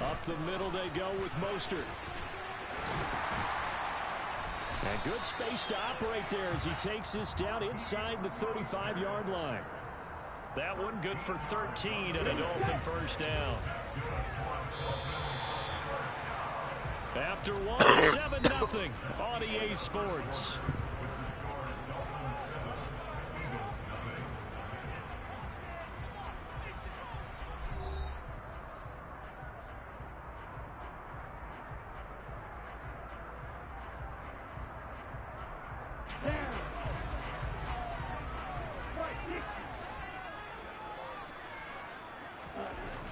Up the middle they go with Mostert. And good space to operate there as he takes this down inside the 35-yard line. That one good for 13 and a Dolphin 1st down. After one, 7-0 on EA Sports.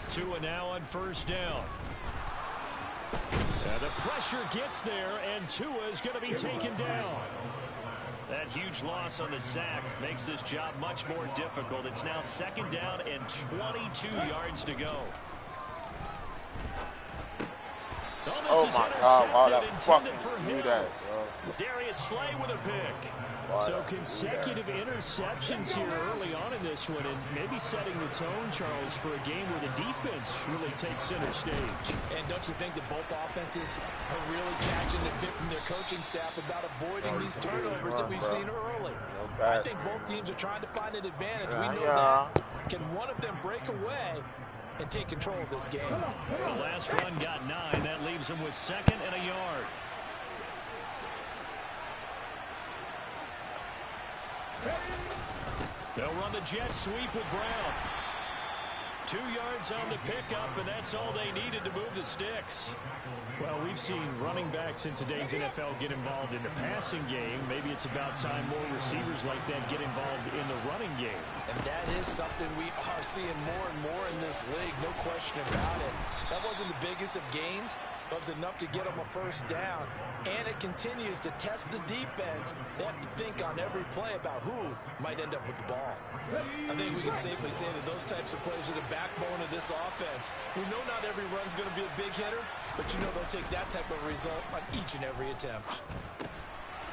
Tua now on 1st down. And the pressure gets there, and Tua is going to be taken down. That huge loss on the sack makes this job much more difficult. It's now 2nd down and 22 yards to go. Oh my God, wow, that fucking do that, bro. Darius Slay with a pick. So consecutive interceptions here early on in this one, and maybe setting the tone, Charles, for a game where the defense really takes center stage. And don't you think that both offenses are really catching the bit from their coaching staff about avoiding these turnovers that we've seen early? I think both teams are trying to find an advantage. We know that. Can one of them break away and take control of this game. The last run got 9. That leaves him with 2nd and a yard. They'll run the jet sweep with Brown. 2 yards on the pickup, and that's all they needed to move the sticks. Well, we've seen running backs in today's NFL get involved in the passing game. Maybe it's about time more receivers like that get involved in the running game. And that is something we are seeing more and more in this league, no question about it. That wasn't the biggest of gains, but it was enough to get them a first down. And it continues to test the defense. They have to think on every play about who might end up with the ball. I think we can safely say that those types of plays are the backbone of this offense. We know not every run's going to be a big hitter, but you know they'll take that type of result on each and every attempt.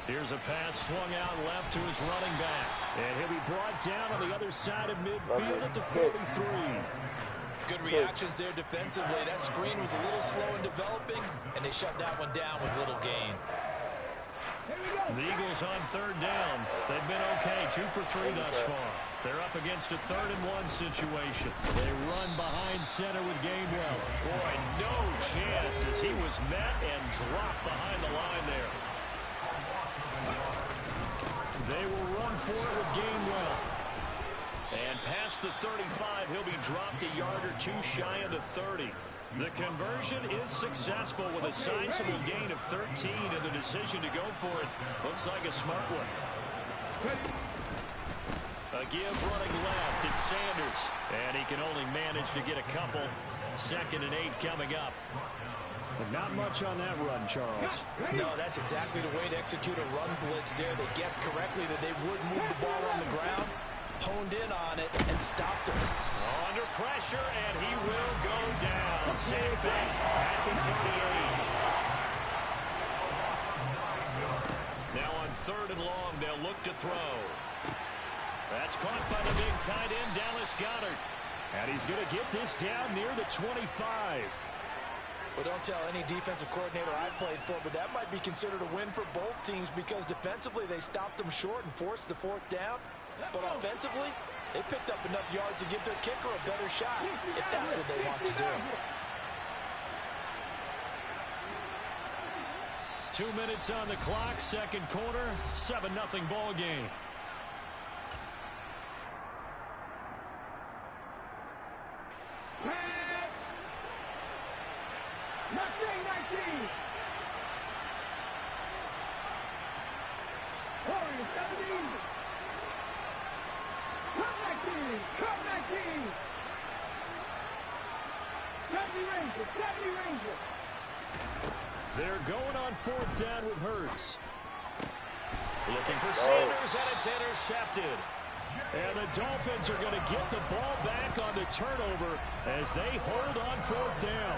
Here's a pass swung out left to his running back. And he'll be brought down on the other side of midfield at the 43. Good reactions there defensively. That screen was a little slow in developing, and they shut that one down with little gain. The Eagles on 3rd down. They've been okay, 2 for 3 thus far. They're up against a 3rd and 1 situation. They run behind center with Gainwell. Boy, no chance as he was met and dropped behind the line there. They will run for it with Gainwell. And past the 35, he'll be dropped a yard or 2 shy of the 30. The conversion is successful with a sizable gain of 13, and the decision to go for it looks like a smart one. A give running left, it's Sanders. And he can only manage to get a couple. 2nd and 8 coming up. But not much on that run, Charles. No, that's exactly the way to execute a run blitz there. They guessed correctly that they would move the ball on the ground, honed in on it, and stopped him. Under pressure, and he will go down. Sacked back at the 38. Now on 3rd and long, they'll look to throw. That's caught by the big tight end, Dallas Goedert. And he's going to get this down near the 25. Well, don't tell any defensive coordinator I played for, but that might be considered a win for both teams because defensively they stopped them short and forced the 4th down. But offensively, they picked up enough yards to give their kicker a better shot if that's what they want to do. 2 minutes on the clock, 2nd quarter, 7-0 ball game. They're going on 4th down with Hurts. Looking for Sanders, and it's intercepted. And the Dolphins are going to get the ball back on the turnover as they hold on 4th down.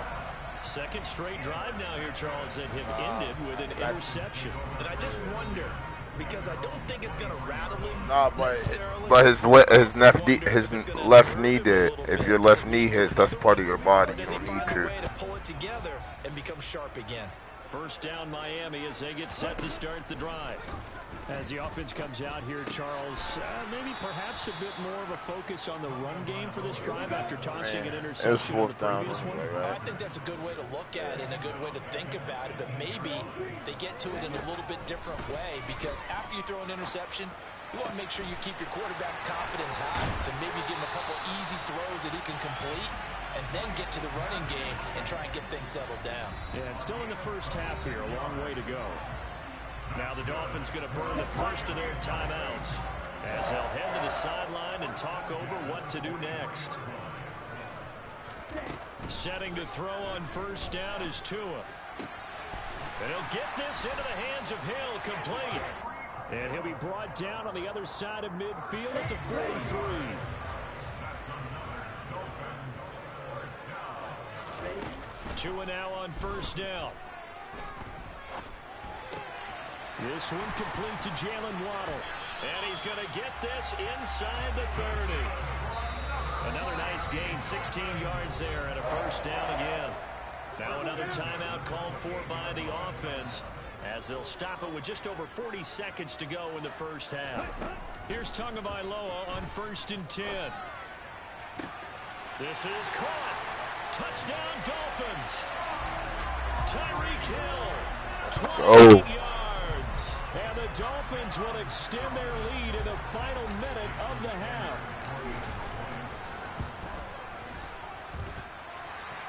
2nd straight drive now here, Charles, that have ended with an interception. And I just wonder, because I don't think it's going to rattle him. No, but his left knee did. If your left knee hits, that's part of your body. You don't need to. Pull it together and become sharp again. 1st down Miami as they get set to start the drive. As the offense comes out here, Charles, maybe perhaps a bit more of a focus on the run game for this drive after tossing an interception in the previous one. I think that's a good way to look at it and a good way to think about it, but maybe they get to it in a little bit different way because after you throw an interception, you want to make sure you keep your quarterback's confidence high. So maybe give him a couple easy throws that he can complete and then get to the running game and try and get things settled down. Yeah, it's still in the first half here, a long way to go. Now the Dolphins going to burn the first of their timeouts as they'll head to the sideline and talk over what to do next. Setting to throw on 1st down is Tua. And he'll get this into the hands of Hill, complete. And he'll be brought down on the other side of midfield at the 43. Tua now on 1st down. This one complete to Jalen Waddle. And he's going to get this inside the 30. Another nice gain, 16 yards there and a 1st down again. Now another timeout called for by the offense as they'll stop it with just over 40 seconds to go in the 1st half. Here's Tagovailoa on 1st and 10. This is caught. Touchdown, Dolphins. Tyreek Hill, 28 yards. And the Dolphins will extend their lead in the final minute of the half.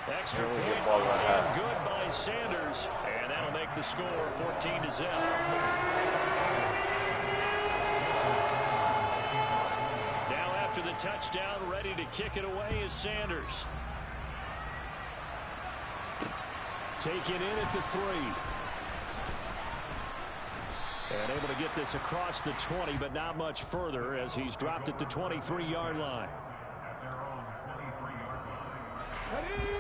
Extra point and good by Sanders. And that'll make the score 14-0. Now after the touchdown, ready to kick it away is Sanders. Taken in at the 3. And able to get this across the 20, but not much further as he's dropped it to 23-yard line.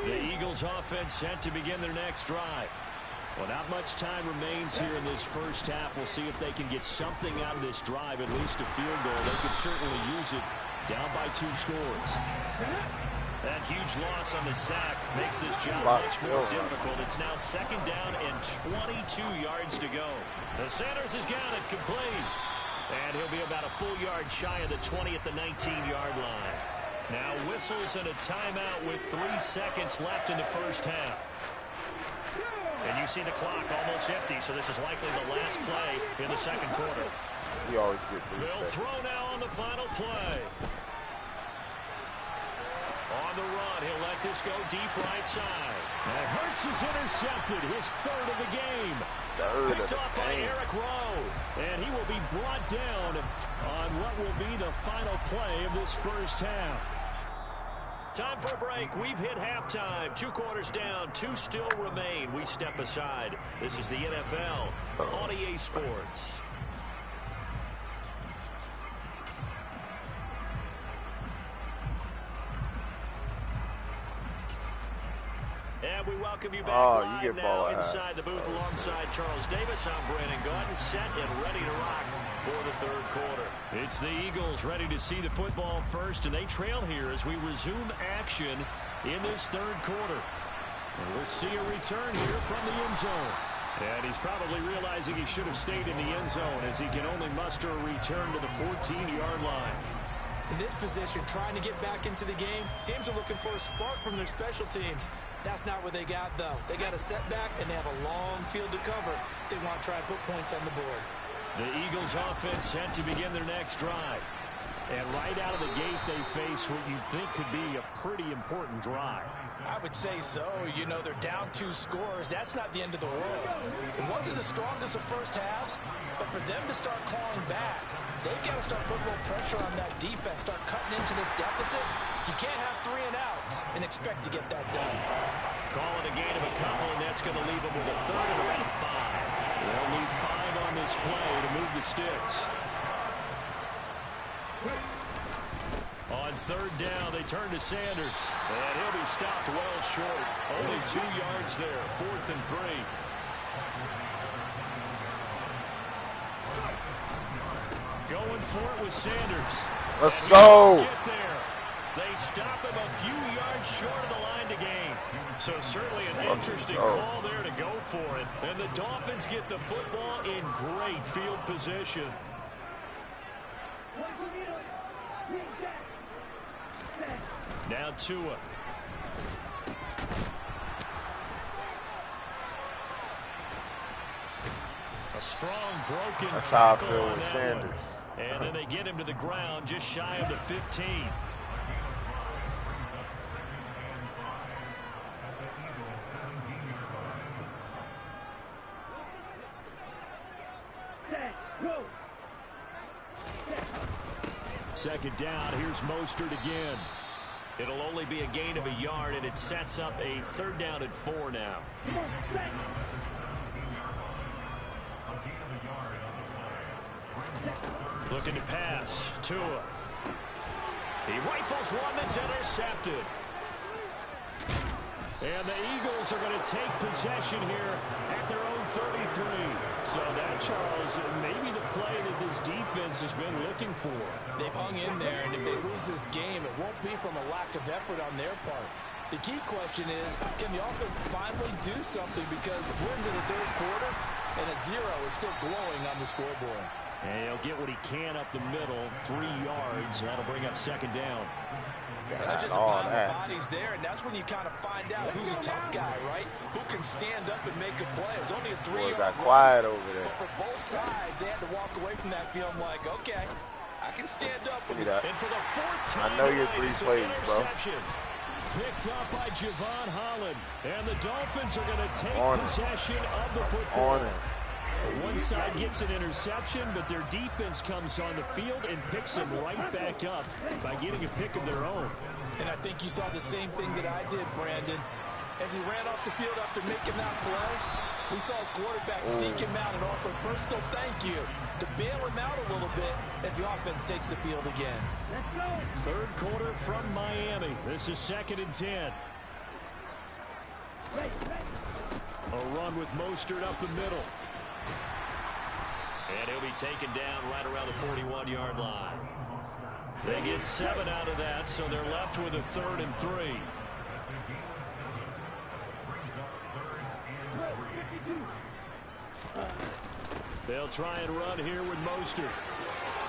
The Eagles offense set to begin their next drive. Well, not much time remains here in this first half. We'll see if they can get something out of this drive, at least a field goal. They could certainly use it down by 2 scores. That huge loss on the sack makes this job much more difficult. It's now 2nd down and 22 yards to go. The Sanders has got it complete. And he'll be about a full yard shy of the 20 at the 19-yard line. Now whistles and a timeout with 3 seconds left in the first half. And you see the clock almost empty, so this is likely the last play in the second quarter. We always get 3 They'll seconds. throw now on the final play. On the run, he'll let this go deep right side. And Hurts is intercepted, his 3rd of the game. Picked off by Eric Rowe. And he will be brought down on what will be the final play of this first half. Time for a break. We've hit halftime. 2 quarters down, 2 still remain. We step aside. This is the NFL on EA Sports. And we welcome you back live now inside the booth alongside Charles Davis. I'm Brandon Gordon, set and ready to rock for the third quarter. It's the Eagles ready to see the football first, and they trail here as we resume action in this third quarter. And we'll see a return here from the end zone. And he's probably realizing he should have stayed in the end zone as he can only muster a return to the 14-yard line. In this position, trying to get back into the game, teams are looking for a spark from their special teams. That's not what they got, though. They got a setback, and they have a long field to cover if they want to try and put points on the board. The Eagles offense set to begin their next drive. And right out of the gate, they face what you think could be a pretty important drive. I would say so. You know, they're down 2 scores. That's not the end of the world. It wasn't the strongest of first halves, but for them to start clawing back, they've got to start putting a little pressure on that defense, start cutting into this deficit. You can't have 3 and outs and expect to get that done. Calling a gain of a couple, and that's going to leave them with a 3rd and about 5. They'll need 5 on this play to move the sticks. On 3rd down, they turn to Sanders. And he'll be stopped well short. Only 2 yards there, 4th and 3. Going for it with Sanders. Let's go. Get there. They stop him a few yards short of the line to gain. So certainly an interesting call there to go for it. And the Dolphins get the football in great field position. Now Tua. A strong broken That's how I tackle feel on with that Sanders. one. And then they get him to the ground just shy of the 15. Second down, here's Mostert again. It'll only be a gain of a yard, and it sets up a 3rd down and 4 now. Looking to pass. Tua. He rifles one that's intercepted. And the Eagles are going to take possession here at their own 33. So that, Charles, maybe the play that this defense has been looking for. They've hung in there, and if they lose this game, it won't be from a lack of effort on their part. The key question is, can the offense finally do something? Because we're into the third quarter, and a 0 is still glowing on the scoreboard. And he'll get what he can up the middle, 3 yards. That'll bring up second down. There's just a pile of bodies there, and that's when you kind of find out who's a tough guy, right? Who can stand up and make a play. It's only a 3-yard got quiet over there. But for both sides, they had to walk away from that feeling like, okay, I can stand up. Look at that. And for the 4th time, I know your 3 plays, bro. Picked up by Javon Holland. And the Dolphins are going to take possession of the football. One side gets an interception, but their defense comes on the field and picks them right back up by getting a pick of their own. And I think you saw the same thing that I did, Brandon. As he ran off the field after making that play, we saw his quarterback seek him out and offer a personal thank you to bail him out a little bit as the offense takes the field again. Third quarter from Miami. This is 2nd and 10. A run with Mostert up the middle. And he'll be taken down right around the 41-yard line. They get 7 out of that, so they're left with a 3rd and 3. They'll try and run here with Mostert.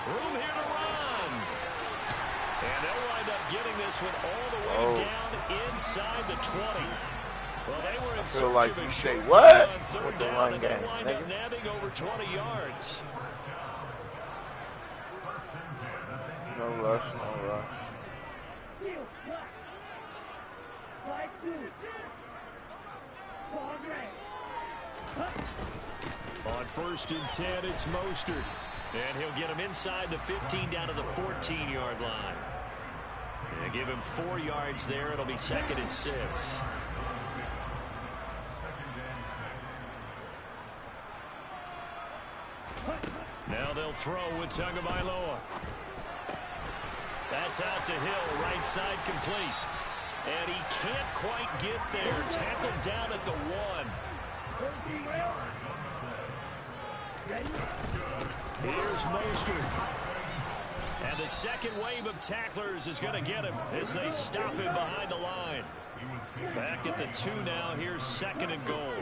Room here to run. And they'll wind up getting this one all the way down inside the 20. Well, they were in feel like search of you a say short what on 3rd with the down, run and game, they wind up nabbing over 20 yards. No rush, no rush. On 1st and 10, it's Mostert. And he'll get him inside the 15 down to the 14-yard line. And give him 4 yards there. It'll be 2nd and 6. Now they'll throw with Tagovailoa. That's out to Hill, right side complete. And he can't quite get there. Tackled down at the 1. Here's Mostert. And the second wave of tacklers is going to get him as they stop him behind the line. Back at the 2 now. Here's 2nd and goal.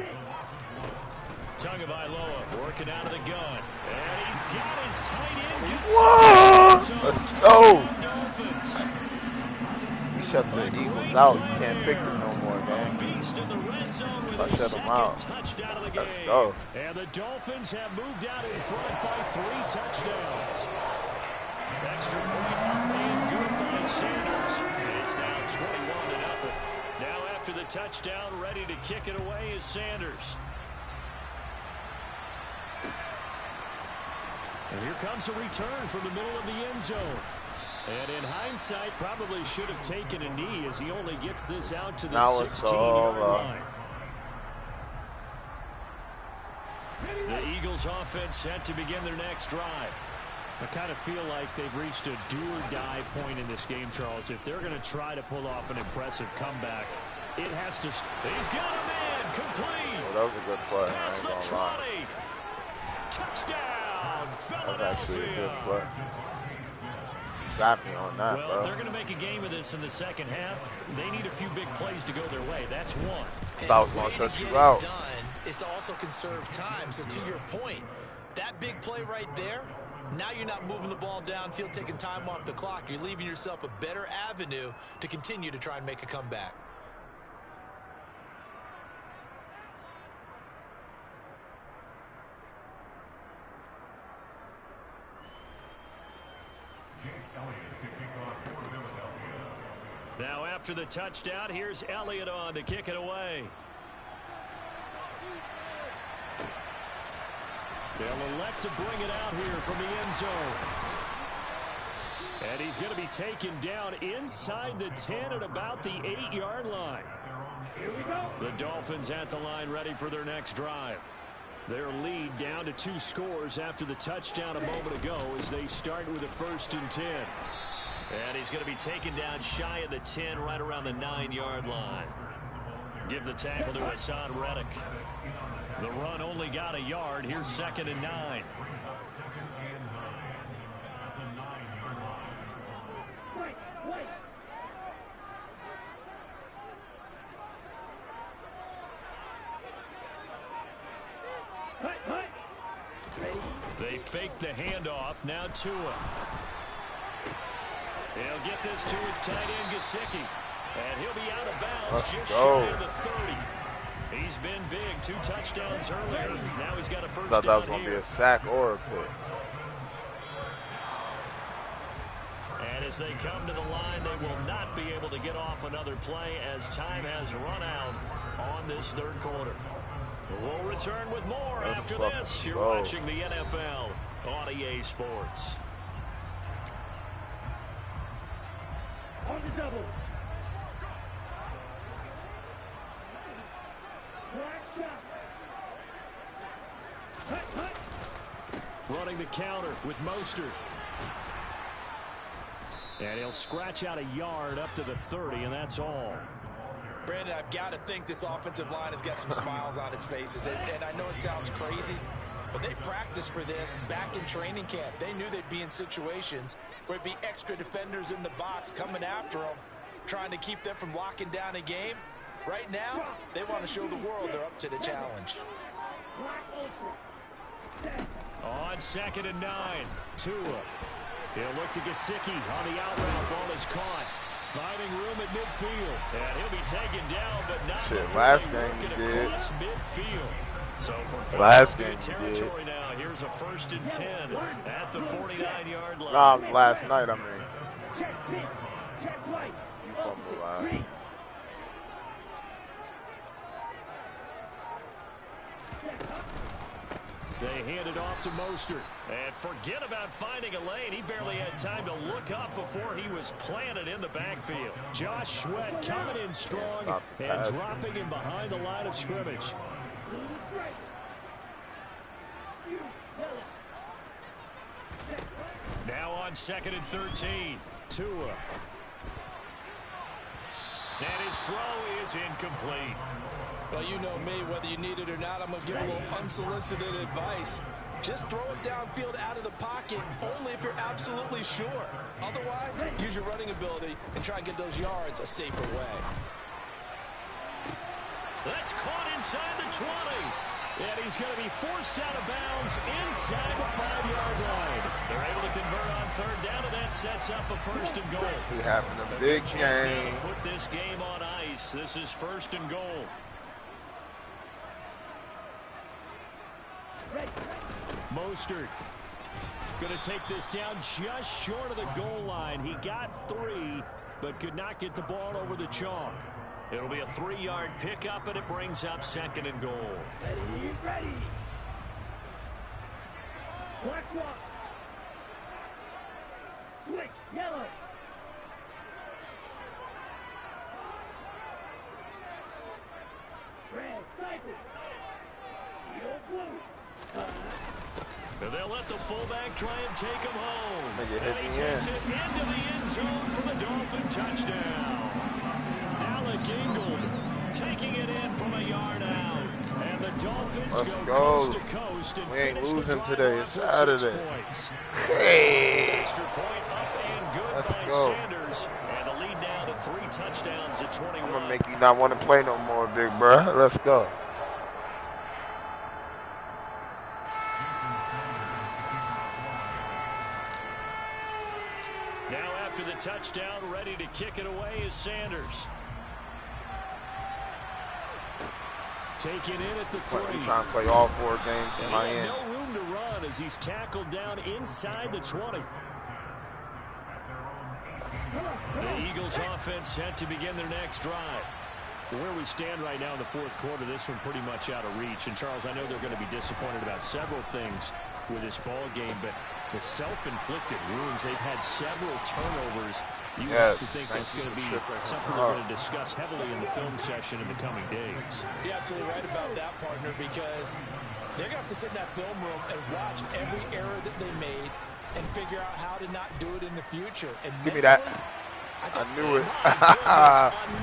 Tagovailoa working out of the gun. And he's got his tight end. Whoa! Let's go. You shut the Eagles out. You can't pick them no more, man. I shut them out. Let's go. And the Dolphins have moved out in front by 3 touchdowns. Extra point and good by Sanders. And it's now 21-0. Now after the touchdown, ready to kick it away is Sanders. And here comes a return from the middle of the end zone. And in hindsight, probably should have taken a knee as he only gets this out to the 16-yard line. The Eagles offense set to begin their next drive. I kind of feel like they've reached a do-or-die point in this game, Charles. If they're going to try to pull off an impressive comeback, it has to... He's got him in! Complete! Well, that was a good play. I That's ain't the gonna lie. 20! Touchdown, Philadelphia! That's actually a good play. Got me on that, well, if they're going to make a game of this in the second half, they need a few big plays to go their way. That's one. About going to shut you out. Done is to also conserve time. So to your point, that big play right there, now you're not moving the ball downfield, taking time off the clock. You're leaving yourself a better avenue to continue to try and make a comeback. Now after the touchdown, here's Elliott on to kick it away. They'll elect to bring it out here from the end zone. And he's going to be taken down inside the 10 at about the 8-yard line. Here we go. The Dolphins at the line ready for their next drive. Their lead down to 2 scores after the touchdown a moment ago as they start with a 1st and 10. And he's going to be taken down shy of the 10 right around the 9-yard line. Give the tackle to Hassan Reddick. The run only got a yard. Here's 2nd and 9. They faked the handoff. Now Tua. He'll get this to his tight end, Gesicki. And he'll be out of bounds just shy of the 30. He's been big. 2 touchdowns earlier. Now he's got a first down. Thought that was going to be a sack or a pick. And as they come to the line, they will not be able to get off another play as time has run out on this third quarter. We'll return with more after this. You're watching the NFL on EA Sports. On the double. Running the counter with Mostert. And he'll scratch out a yard up to the 30, and that's all. Brandon, I've got to think this offensive line has got some smiles on its faces. And I know it sounds crazy, but they practiced for this back in training camp. They knew they'd be in situations where it'd be extra defenders in the box coming after them, trying to keep them from locking down a game. Right now, they want to show the world they're up to the challenge. On 2nd and 9, Tua. He'll look to Gesicki on the out route. Ball is caught. Finding room at midfield. And he'll be taken down, but not last game he did. Across midfield. So for last game territory now, here's a 1st and 10 at the 49-yard line. Nah, last night, I mean. You fumbled last. They hand it off to Mostert. And forget about finding a lane. He barely had time to look up before he was planted in the backfield. Josh Sweat coming in strong and dropping him behind the line of scrimmage. Now on 2nd and 13. Tua. And his throw is incomplete. Well, you know me, whether you need it or not, I'm going to give a little unsolicited advice. Just throw it downfield out of the pocket, only if you're absolutely sure. Otherwise, use your running ability and try and get those yards a safer way. That's caught inside the 20. And he's going to be forced out of bounds inside the 5-yard line. They're able to convert on 3rd down, and that sets up a 1st and goal. He having a big game. Put this game on ice. This is 1st and goal. Mostert going to take this down just short of the goal line. He got 3, but could not get the ball over the chalk. It'll be a 3-yard pickup, and it brings up 2nd and goal. Ready. Black walk. Switch, yellow. Red, cycle. Yellow, blue. And they'll let the fullback try and take him home. And he takes it into the end zone for the Dolphin touchdown. Alec Ingold taking it in from a yard out. And the Dolphins go coast to coast and we ain't finish losing the today. drive It's with Saturday. 6 points. Hey. Extra point up and good Let's by go. Sanders. And the lead now to 3 touchdowns at 21. I'm going to make you not want to play no more, big bruh. Let's go. Now after the touchdown, ready to kick it away is Sanders. Taken in at the 3. We're trying to play all 4 games in And Miami. no room to run as he's tackled down inside the 20. The Eagles offense set to begin their next drive. Where we stand right now in the 4th quarter, this one pretty much out of reach. And, Charles, I know they're going to be disappointed about several things with this ball game, but the self-inflicted wounds, they've had several turnovers. You have to think that's going to be something they're going to discuss heavily in the film session in the coming days. You're absolutely right about that, partner, because they're going to have to sit in that film room and watch every error that they made and figure out how to not do it in the future. And Give me that. I knew it.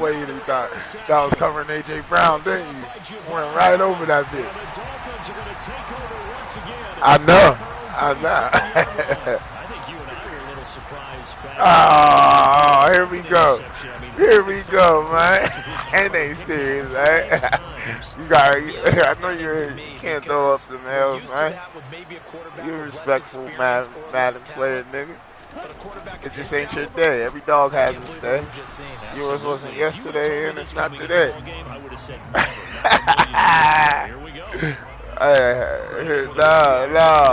Wait, he thought that was covering A.J. Brown, didn't you? Went right over that bit. The Dolphins are going to take over once again. I know. I think you and I were a little surprise back. Oh, here we go. Here we go, man. And they serious, man. I know you can't throw up the nails, man. You a respectful Madden player, nigga. It just ain't your day. Every dog has his day. Yours wasn't yesterday, and it's not today. Here we go. Nah,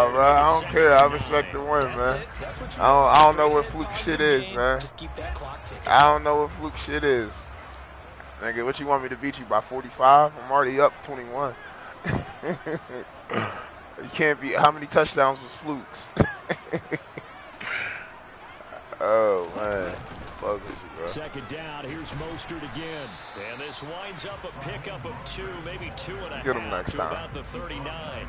bro. I don't care. I respect the win, man. I don't know what fluke shit is, man. I don't know what fluke shit is. Nigga, what you want me to beat you by 45? I'm already up 21. You can't beat. How many touchdowns was flukes? Oh, man. Fuck with you, bro. Second down, here's Mostert again. And this winds up a pickup of 2, maybe 2.5 Get him next to time. about the 39.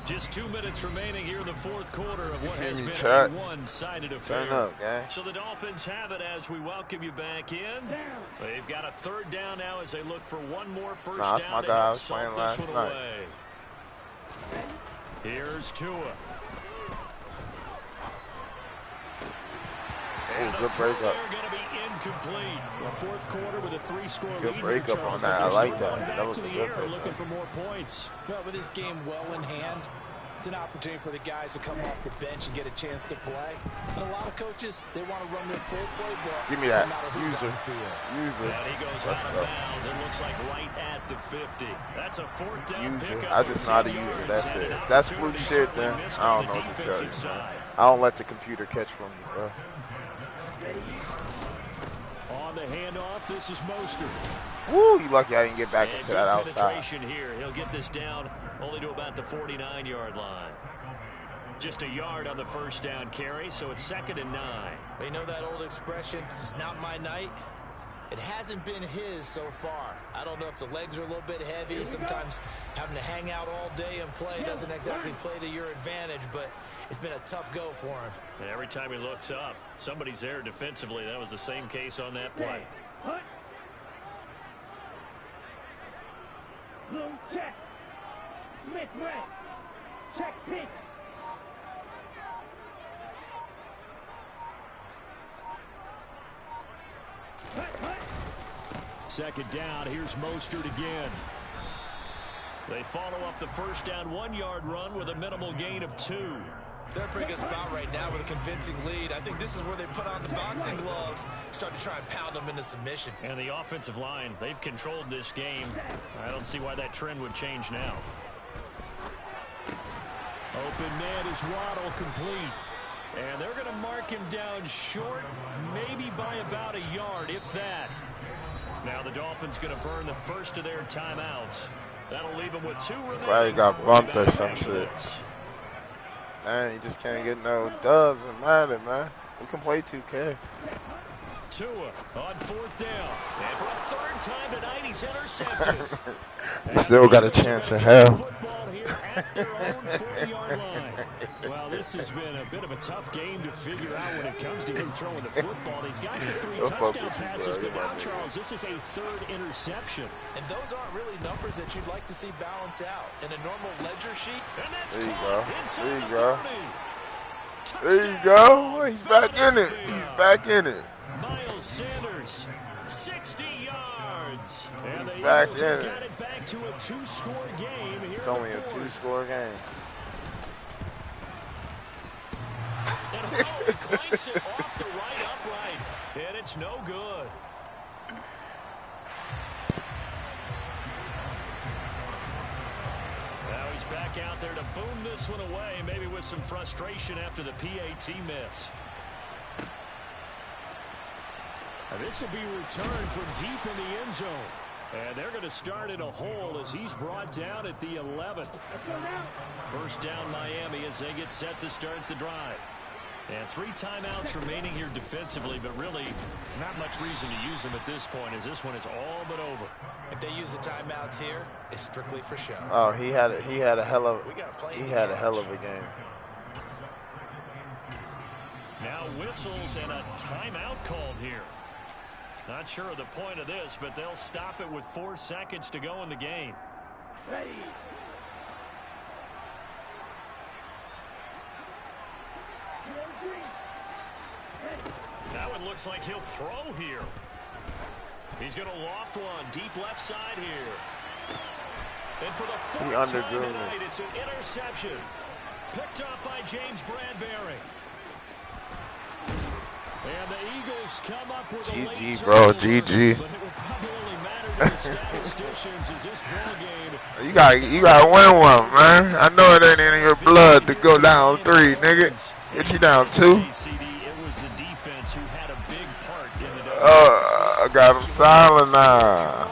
Just 2 minutes remaining here in the fourth quarter of what has been a one-sided affair. Turn up, gang. So the Dolphins have it as we welcome you back in. They've got a third down now as they look for one more first down. That's my guy I was playing last night. Away. Here's Tua. Ooh, good breakup. Going to be incomplete. The fourth quarter with a 3-score lead. Good breakup on that. I like that. That was a good breakup. Looking for more points. Well, with this game well in hand, it's an opportunity for the guys to come off the bench and get a chance to play. And a lot of coaches, they want to run their full playbook. Give me that. No User. And he goes out of bounds. It looks like right at the 50. That's a fourth down pickup. I just know how to use it. That's it. If that's fluke shit, then I don't know what to tell you, man. I don't let the computer catch from me, bro. On the handoff, this is Mostert. Woo, you lucky I didn't get back into that outside. Here. He'll get this down only to about the 49-yard line. Just a yard on the first down carry, so it's 2nd and 9. You know that old expression, it's not my night? It hasn't been his so far. I don't know if the legs are a little bit heavy. Sometimes having to hang out all day and play doesn't exactly play to your advantage, but it's been a tough go for him. And every time he looks up, somebody's there defensively. That was the same case on that play. Blue check. Smith red. Check pink. Second down, here's Mostert again. They follow up the first down 1-yard run with a minimal gain of 2. They're in a pretty good spot right now with a convincing lead. I think this is where they put on the boxing gloves, start to try and pound them into submission. And the offensive line, they've controlled this game. I don't see why that trend would change now. Open man is Waddle complete. And they're going to mark him down short, maybe by about a yard, if that. Now the Dolphins going to burn the first of their timeouts. That'll leave them with 2 remaining. Probably got bumped or some shit. Man, you just can't get no dubs in Madden, man. We can play 2K. Tua on 4th down. And for a 3rd time tonight, he's intercepted. You still got a chance in hell. Football here at their own 40-yard line. Well, this has been a bit of a tough game to figure out when it comes to him throwing the football. He's got the 3 touchdown passes, but now, Charles, this is a 3rd interception. And those aren't really numbers that you'd like to see balance out. In a normal ledger sheet, and that's there you go. There you go. 30. There you go. He's back in it. He's back in it. Miles Sanders, 60 yards. And the back Eagles in got it back to a 2-score game. Here It's only a 2-score game. And Howard clanks it off the right upright, and it's no good. Now he's back out there to boom this one away, maybe with some frustration after the PAT miss. Now this will be returned from deep in the end zone. And they're going to start in a hole as he's brought down at the 11. First down Miami as they get set to start the drive. And 3 timeouts remaining here defensively, but really not much reason to use them at this point as this one is all but over. if they use the timeouts here, it's strictly for show. Oh, he had a hell of a game. Now whistles and a timeout called here. Not sure of the point of this, but they'll stop it with 4 seconds to go in the game. Ready. looks like he'll throw here. He's going to loft one deep left side here. And for the fourth time tonight, it's an interception. Picked up by James Bradbury. And the Eagles come up with a late GG, bro. GG. But it will probably only matter to the statisticians as this ball game. You gotta win one, man. I know it ain't in your blood to go down 3, nigga. Get you down 2. It was the defense who had a big part in the I got him silent now.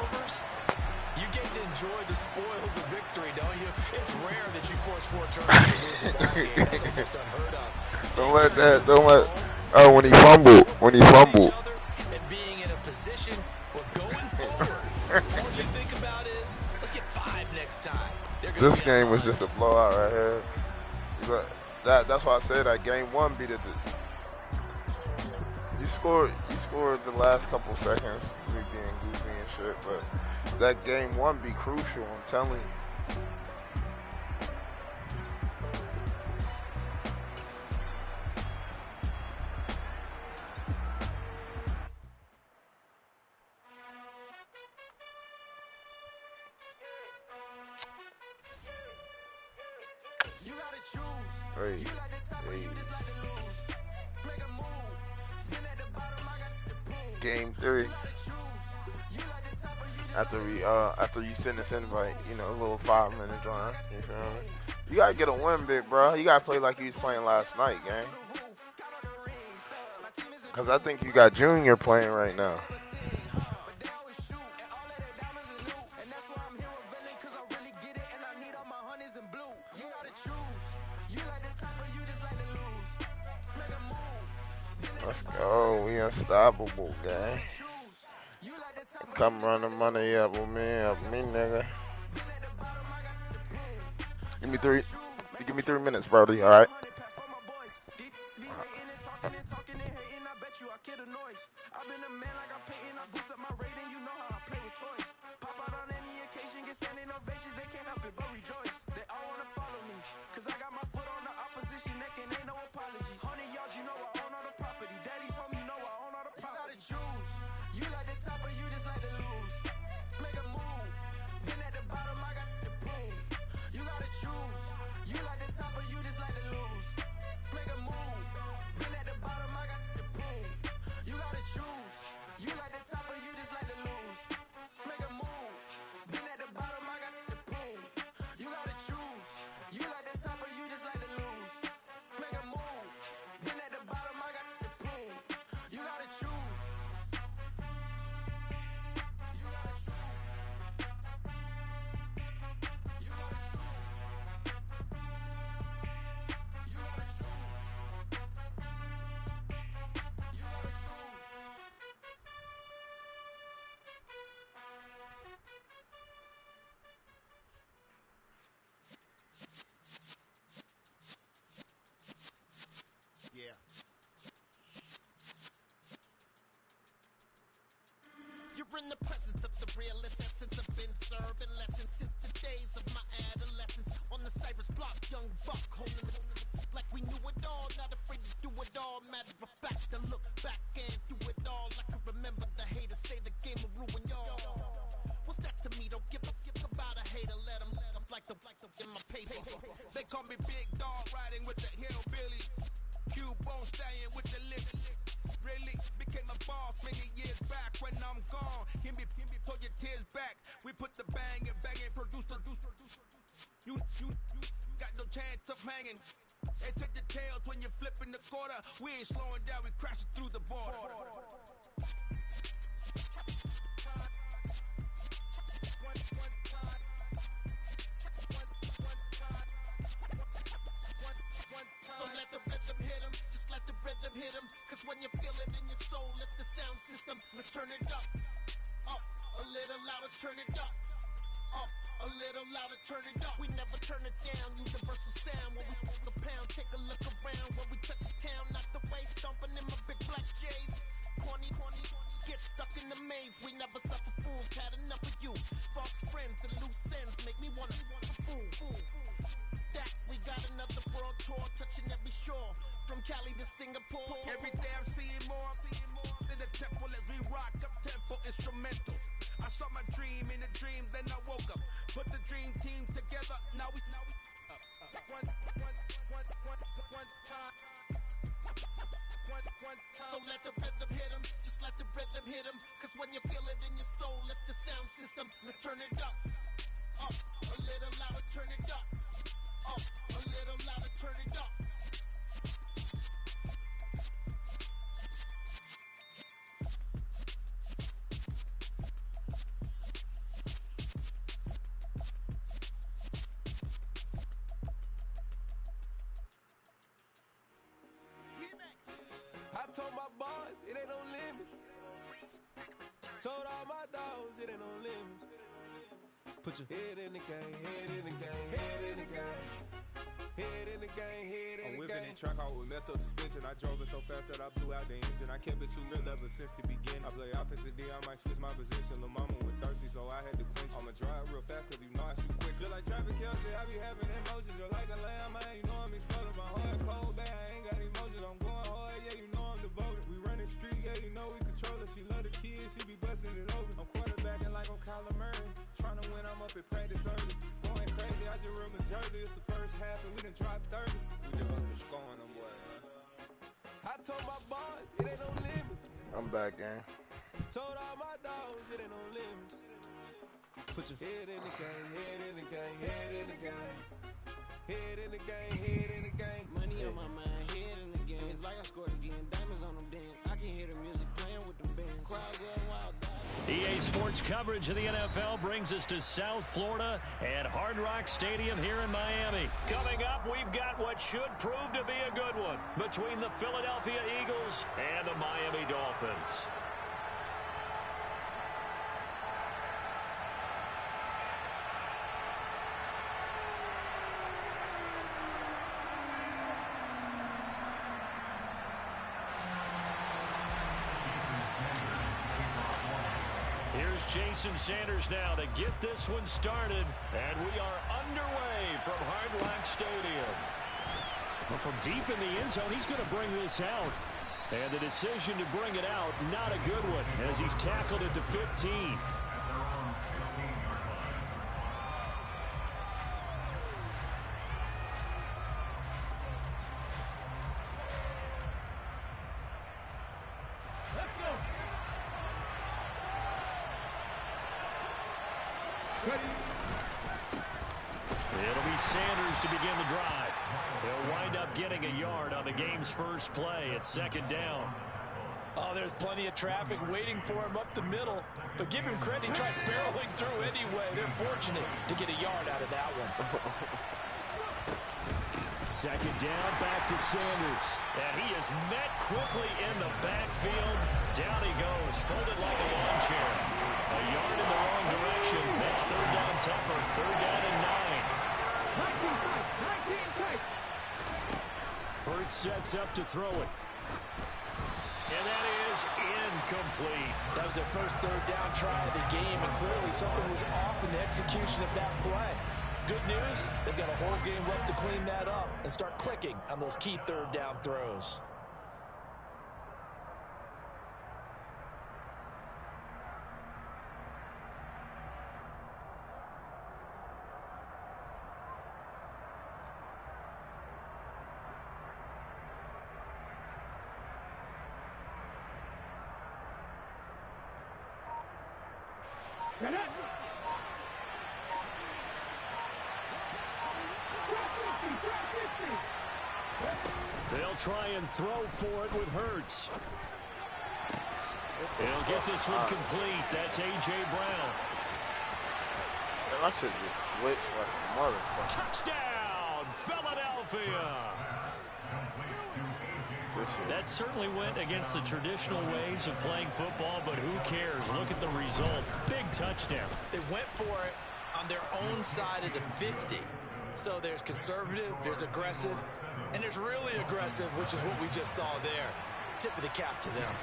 You get to enjoy the spoils of victory, don't you? It's rare that you force 4 turnovers to lose a ball game. That's almost unheard of. Don't let. Oh, when he fumbled. And being in a position where going forward, all you think about is, let's get 5 next time. This game was just a blowout right here. That's why I said that game 1 beat it. You scored the last couple seconds, me being goofy and shit, but that game 1 be crucial, I'm telling you. Hey. Game 3. After you send this invite, you know, a little 5-minute drive. You feel me? You gotta get a win, big bro. You gotta play like you was playing last night, gang. Cause I think you got Junior playing right now. Let's go, we unstoppable, gang. Come run the money up with me, nigga. Give me 3 minutes, Brody, alright? You're in the presence of the realest essence. I've been serving lessons since the days of my adolescence. On the Cypress block, young buck holding it like we knew it all. Not afraid to do it all. Matter of fact, to look back and do it all. I can remember the haters say the game will ruin y'all. What's that to me? Don't give about a hater. Let them like the in my paper. They call me Big Dog, riding with the hillbilly. Q-Bone stallion with the lip. Really became a boss many years back. When I'm gone, give me pull your tears back. We put the bang and produce. You got no chance of hanging. They take the tails when you're flipping the quarter. We ain't slowing down, we crashing through the border. So let the rhythm hit him, just let the rhythm hit him. Cause when you feel it in your soul, lift the sound system, let's turn it up. Up, a little louder, turn it up. Up, a little louder, turn it up. We never turn it down, universal sound. When we pull the pound, take a look around. When we touch the town, not the way, stomping in my big black J's. Corny, get stuck in the maze. We never suffer fools, had enough of you. False friends and loose ends make me wanna fool. That we got another world tour, touching every shore. From Cali to Singapore. Every day I'm seeing more. in the temple as we rock up tempo instrumentals. I saw my dream in a dream, then I woke up. Put the dream team together, now we one time. So let the rhythm hit him, just let the rhythm hit him. Cause when you feel it in your soul, lift the sound system, now turn it up. Up, a little louder, turn it up. Up, a little louder, turn it up. I told my boys, it ain't no limit. Told all my dogs, it ain't no limit. Put your head in the game, head in the game, head in the game. Head in the game, head in the game. I'm whipping that track out with messed up suspension. I drove it so fast that I blew out the engine. I kept it too real ever since the beginning. I play offensive D, I might switch my position. Lil' mama was thirsty, so I had to quench. I'ma drive real fast, cause you know I shoot quick. Just like traffic Kelsey, I be having emotions. Just like a lamb, man, you know I'm exploding. My heart cold, bad, I ain't got emotions. I'm going hard, yeah, you know I'm devoted. We running streets, yeah, you know we control it. She love the kids, she be busting it over. I'm quarterbacking like I'm Kyler Murray. Trying to win, I'm up at practice early. Going crazy, I just real Jersey. It's the first half and we done dropped 30. We just up to scoring them, boy, man. I told my boys, it ain't no limits. I'm back, gang. Told all my dogs, it ain't no limits. Put your head in the game, head in the game, head in the game. Head in the game, head in the game. Money on my mind, head in the game. It's like I scored again, diamonds on them dance. I can hear the music playing with them bands. Crowd going wild, EA Sports coverage of the NFL brings us to South Florida at Hard Rock Stadium here in Miami. Coming up, we've got what should prove to be a good one between the Philadelphia Eagles and the Miami Dolphins. Here's Jason Sanders now to get this one started, and we are underway from Hard Rock Stadium. Well, from deep in the end zone, he's going to bring this out. And the decision to bring it out, not a good one, as he's tackled at the 15. It'll be Sanders to begin the drive. He'll wind up getting a yard on the game's first play at second down. Oh, there's plenty of traffic waiting for him up the middle. But give him credit, he tried barreling through anyway. They're fortunate to get a yard out of that one. Second down, back to Sanders. And he is met quickly in the backfield. Down he goes, folded like a lawn chair. A yard in the wrong direction. Makes third down tougher. Third down and 9. Hurts sets up to throw it. And that is incomplete. That was their first third down try of the game, and clearly something was off in the execution of that play. Good news, they've got a whole game left to clean that up and start clicking on those key third down throws. They'll try and throw for it with Hurts. He'll get this one complete. That's A.J. Brown. I should just switch like a motherfucker. Touchdown, Philadelphia. That certainly went against the traditional ways of playing football, but who cares? Look at the result. Big touchdown. They went for it on their own side of the 50. So there's conservative, there's aggressive, and there's really aggressive, which is what we just saw there. Tip of the cap to them.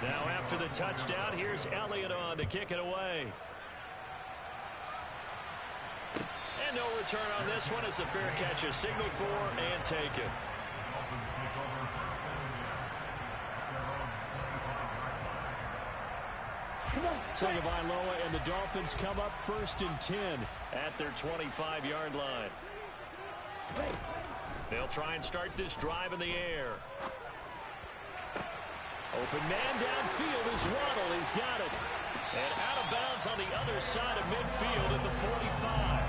Now after the touchdown, here's Elliott on to kick it away. And no return on this one as the fair catch is signaled for and taken. Tagovailoa and the Dolphins come up 1st and 10 at their 25-yard line. They'll try and start this drive in the air. Open man downfield is Waddle. He's got it. And out of bounds on the other side of midfield at the 45.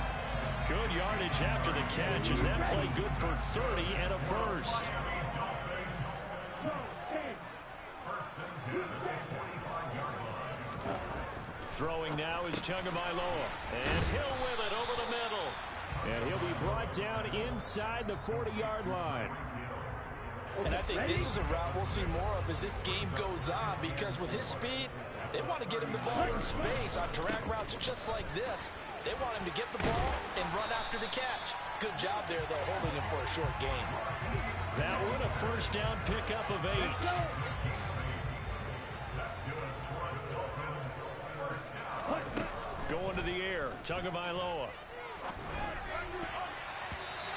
Good yardage after the catch as that play good for 30 and a first. Throwing now is Tagovailoa. And Hill with it over the middle. And he'll be brought down inside the 40-yard line. And I think this is a route we'll see more of as this game goes on, because with his speed, they want to get him the ball in space on drag routes just like this. They want him to get the ball and run after the catch. Good job there, though, holding him for a short gain. That one a first down pickup of 8. Going to the air, Tagovailoa.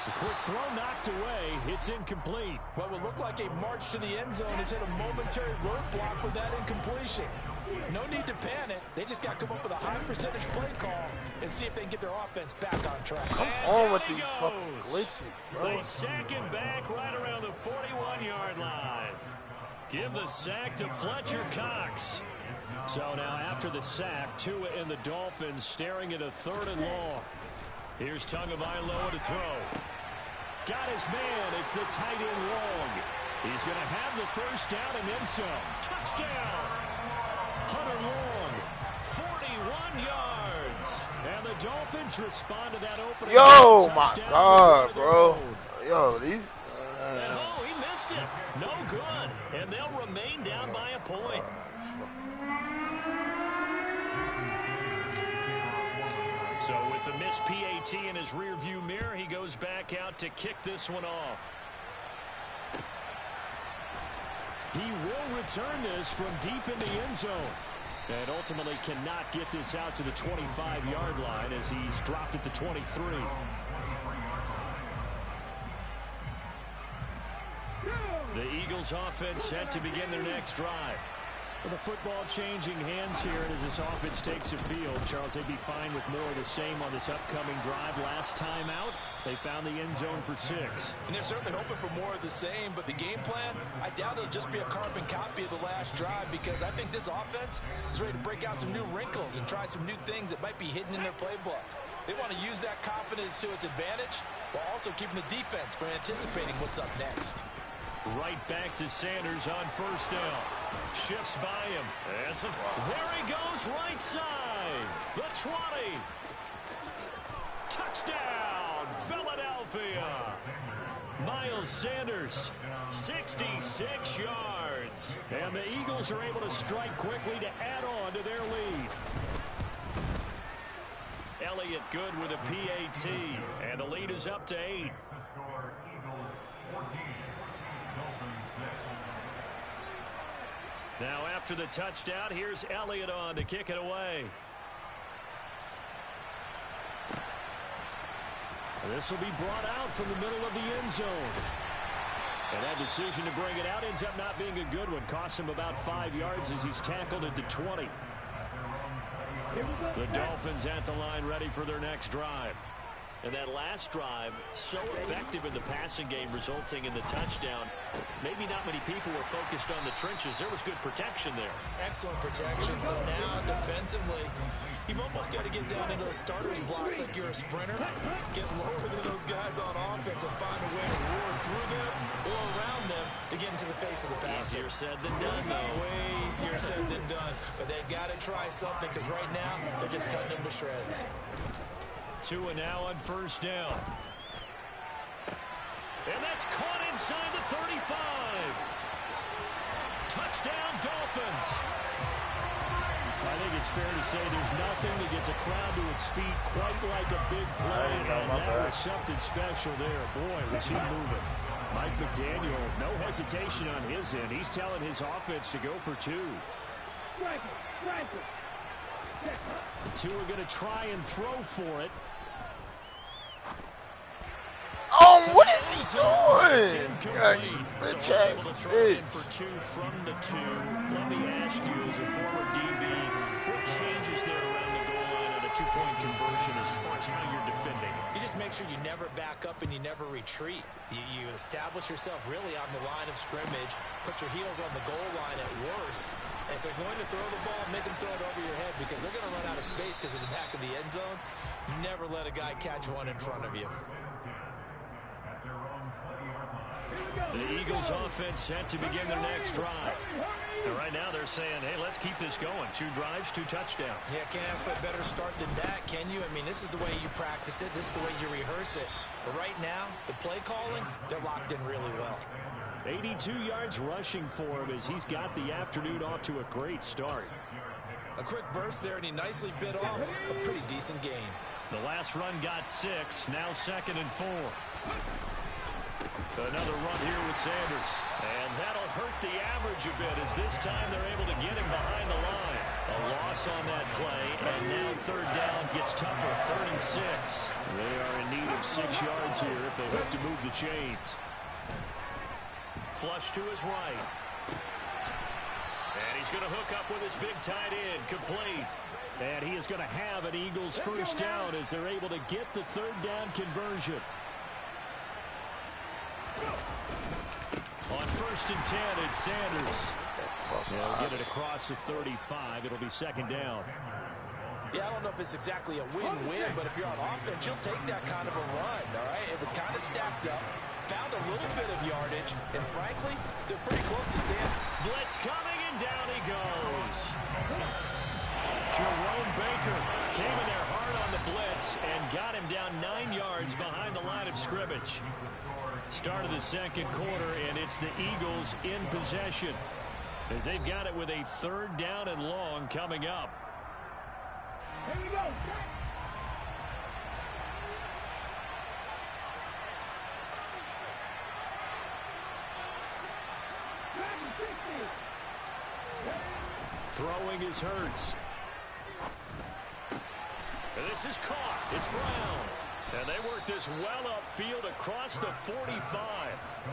The quick throw knocked away. It's incomplete. What would look like a march to the end zone has hit a momentary roadblock with that incompletion. No need to panic. They just got to come up with a high percentage play call and see if they can get their offense back on track. Come on with these fucking glitches, bro. They sack him back right around the 41-yard line. Give the sack to Fletcher Cox. So now after the sack, Tua and the Dolphins staring at a 3rd and long. Here's Tagovailoa to throw. Got his man. It's the tight end Long. He's going to have the first down and then some. Touchdown. Hunter Long, 41 yards. And the Dolphins respond to that opening. Yo, my God, bro. Yo, these. Oh, he missed it. No good. And they'll remain down by a point. So with the missed PAT in his rearview mirror, he goes back out to kick this one off. He will return this from deep in the end zone. And ultimately cannot get this out to the 25-yard line as he's dropped at the 23. The Eagles offense set to begin their next drive. With the football changing hands here as this offense takes the field, Charles, they'd be fine with more of the same on this upcoming drive. Last time out, they found the end zone for 6. And they're certainly hoping for more of the same, but the game plan, I doubt it'll just be a carbon copy of the last drive, because I think this offense is ready to break out some new wrinkles and try some new things that might be hidden in their playbook. They want to use that confidence to its advantage while also keeping the defense from anticipating what's up next. Right back to Sanders on first down. Shifts by him. There he goes, right side. The 20. Touchdown, Philadelphia. Miles Sanders, 66 yards. And the Eagles are able to strike quickly to add on to their lead. Elliott good with a PAT. And the lead is up to 8. Now after the touchdown, here's Elliott on to kick it away. This will be brought out from the middle of the end zone. And that decision to bring it out ends up not being a good one. Costs him about 5 yards as he's tackled at the 20. The Dolphins at the line ready for their next drive. And that last drive, so effective in the passing game, resulting in the touchdown. Maybe not many people were focused on the trenches. There was good protection there. Excellent protection. So now, defensively, you've almost got to get down into those starters blocks like you're a sprinter. Get lower than those guys on offense and find a way to roar through them or around them to get into the face of the passer. Easier said than done, though. Way easier said than done. But they've got to try something, because right now, they're just cutting them to shreds. Tua now on first down. And that's caught inside the 35. Touchdown, Dolphins. I think it's fair to say there's nothing that gets a crowd to its feet quite like a big play. And that was something special there. Boy, was he moving. Mike McDaniel, no hesitation on his end. He's telling his offense to go for 2. The Tua are going to try and throw for it. Oh, what is he doing? incomplete. So we're able to throw it in for 2 from the 2. Let me ask you, as a former DB, what changes there around the goal line on a 2-point conversion as far as how you're defending? You just make sure you never back up and you never retreat. You establish yourself really on the line of scrimmage, put your heels on the goal line at worst. And if they're going to throw the ball, make them throw it over your head because they're going to run out of space because of the back of the end zone. Never let a guy catch one in front of you. The Eagles offense set to begin their next drive. And right now they're saying, hey, let's keep this going. 2 drives, 2 touchdowns. Yeah, can't ask for a better start than that, can you? I mean, this is the way you practice it. This is the way you rehearse it. But right now, the play calling, they're locked in really well. 82 yards rushing for him as he's got the afternoon off to a great start. A quick burst there, and he nicely bit off a pretty decent gain. The last run got 6, now 2nd and 4. Another run here with Sanders. And that'll hurt the average a bit as this time they're able to get him behind the line. A loss on that play, and now 3rd down gets tougher. 3rd and 6. They are in need of 6 yards here if they hope to move the chains. Flush to his right. And he's going to hook up with his big tight end. Complete. And he is going to have an Eagles first down as they're able to get the 3rd down conversion. On 1st and 10, it's Sanders. They'll get it across the 35. It'll be 2nd down. Yeah, I don't know if it's exactly a win-win, but if you're on offense, you'll take that kind of a run, all right? It was kind of stacked up, found a little bit of yardage, and frankly, they're pretty close to stand. Blitz coming, and down he goes. Jerome Baker came in there hard on the blitz and got him down 9 yards behind the line of scrimmage. Start of the 2nd quarter, and it's the Eagles in possession as they've got it with a 3rd down and long coming up. Here we go. Throwing is Hurts. And this is caught. It's Brown. And they worked this well upfield across the 45.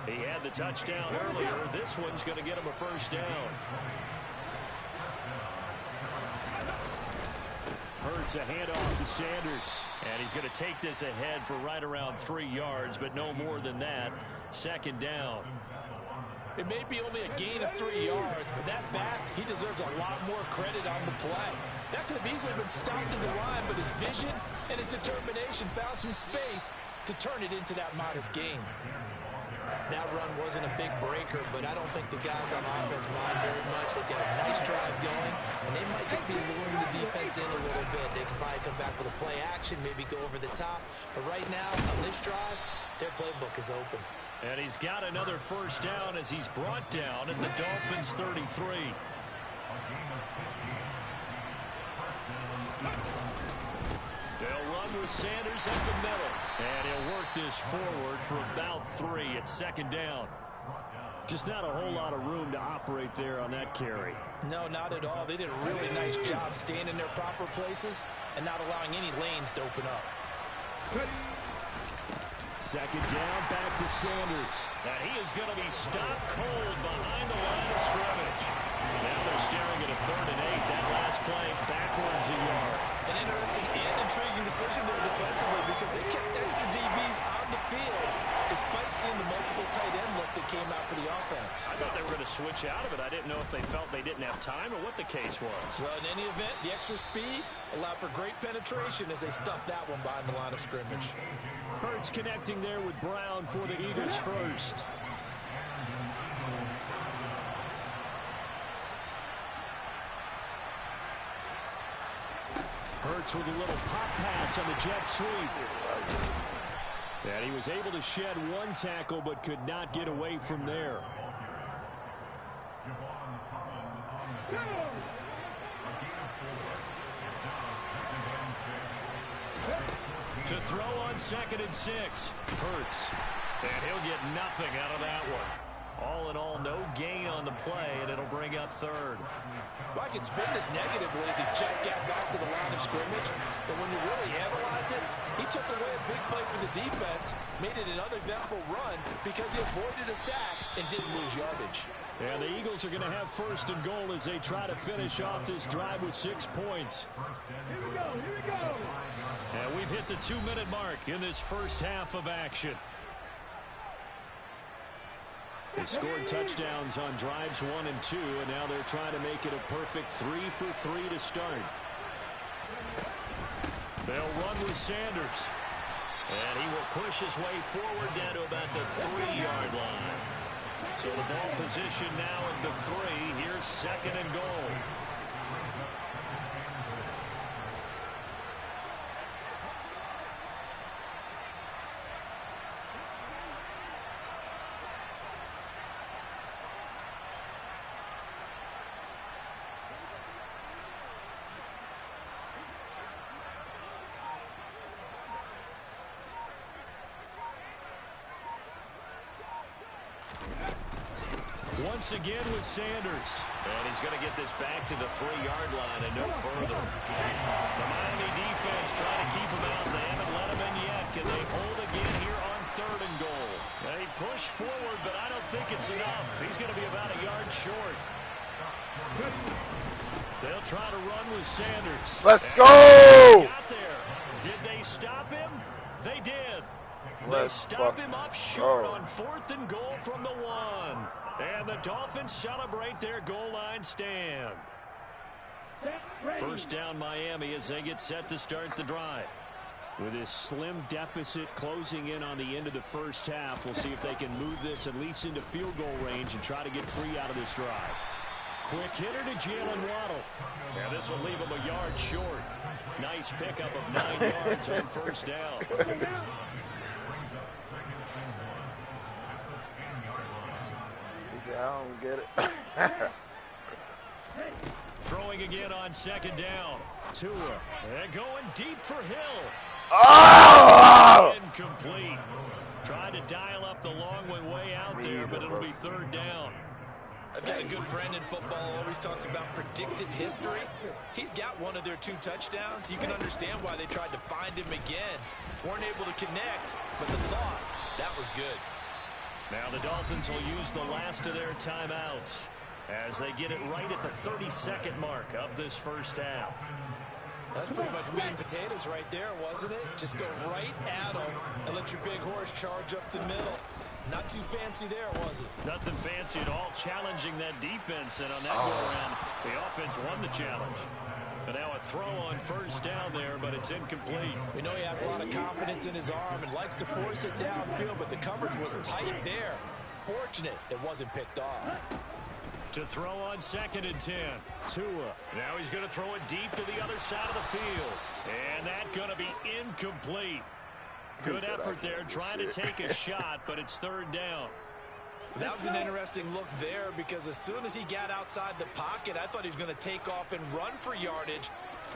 He had the touchdown earlier. This one's going to get him a first down. Hurts a handoff to Sanders. And he's going to take this ahead for right around 3 yards, but no more than that. 2nd down. It may be only a gain of 3 yards, but that back, he deserves a lot more credit on the play. That could have easily been stopped in the line, but his vision and his determination found some space to turn it into that modest gain. That run wasn't a big breaker, but I don't think the guys on offense mind very much. They've got a nice drive going, and they might just be luring the defense in a little bit. They can probably come back with a play action, maybe go over the top. But right now, on this drive, their playbook is open. And he's got another first down as he's brought down at the Dolphins' 33. They'll run with Sanders up the middle. And he'll work this forward for about 3 at 2nd down. Just not a whole lot of room to operate there on that carry. No, not at all. They did a really nice job staying in their proper places and not allowing any lanes to open up. 2nd down, back to Sanders. And he is going to be stopped cold behind the line of scrimmage. Now they're staring at a 3rd and 8. That last play backwards a yard. An interesting and intriguing decision there defensively because they kept extra DBs on the field despite seeing the multiple tight end look that came out for the offense. I thought they were going to switch out of it. I didn't know if they felt they didn't have time or what the case was. Well, in any event, the extra speed allowed for great penetration as they stuffed that one behind the line of scrimmage. Hurts connecting there with Brown for the Eagles first. Hurts with a little pop pass on the jet sweep. And he was able to shed 1 tackle but could not get away from there. To throw on 2nd and 6. Hurts. And he'll get nothing out of that one. All in all, no gain on the play, and it'll bring up 3rd. Well, I can spin this negatively as he just got back to the line of scrimmage. But when you really analyze it, He took away a big play for the defense, made it an uneventful run because he avoided a sack and didn't lose yardage. And the Eagles are going to have first and goal as they try to finish off this drive with 6 points. Here we go, here we go. And we've hit the 2-minute mark in this first half of action. They scored touchdowns on drives 1 and 2, and now they're trying to make it a perfect 3 for 3 to start. They'll run with Sanders. And he will push his way forward down to about the 3-yard line. So the ball position now at the 3. Here's second and goal. Once again with Sanders. And he's going to get this back to the 3-yard line and no further. The Miami defense trying to keep him out. They haven't let him in yet. Can they hold again here on 3rd and goal? They push forward, but I don't think it's enough. He's going to be about a yard short. They'll try to run with Sanders. Let's go! Got there. Did they stop him? They did. Let's stop him up short on 4th and goal from the 1. And the Dolphins celebrate their goal line stand. First down Miami as they get set to start the drive. With this slim deficit closing in on the end of the first half, we'll see if they can move this at least into field goal range and try to get 3 out of this drive. Quick hitter to Jalen Waddle. Now this will leave him a yard short. Nice pickup of 9 yards on first down. I don't get it. Throwing again on second down. Tua. And going deep for Hill. Oh! Incomplete. Trying to dial up the long one way out there, but it'll be 3rd down. I've got a good friend in football who always talks about predictive history. He's got one of their 2 touchdowns. You can understand why they tried to find him again. Weren't able to connect, but the thought, that was good. Now the Dolphins will use the last of their timeouts as they get it right at the 32nd mark of this first half. That's pretty much meat and potatoes right there, wasn't it? Just go right at them and let your big horse charge up the middle. Not too fancy there, was it? Nothing fancy at all, challenging that defense, and on that go-around, the offense won the challenge. But now a throw on first down there, but it's incomplete. We know he has a lot of confidence in his arm and likes to force it downfield, but the coverage was tight there. Fortunate it wasn't picked off. To throw on 2nd and 10. Tua. Now he's going to throw it deep to the other side of the field. And that's going to be incomplete. Good effort there, trying to take a shot, but it's 3rd down. That was an interesting look there because as soon as he got outside the pocket, I thought he was going to take off and run for yardage.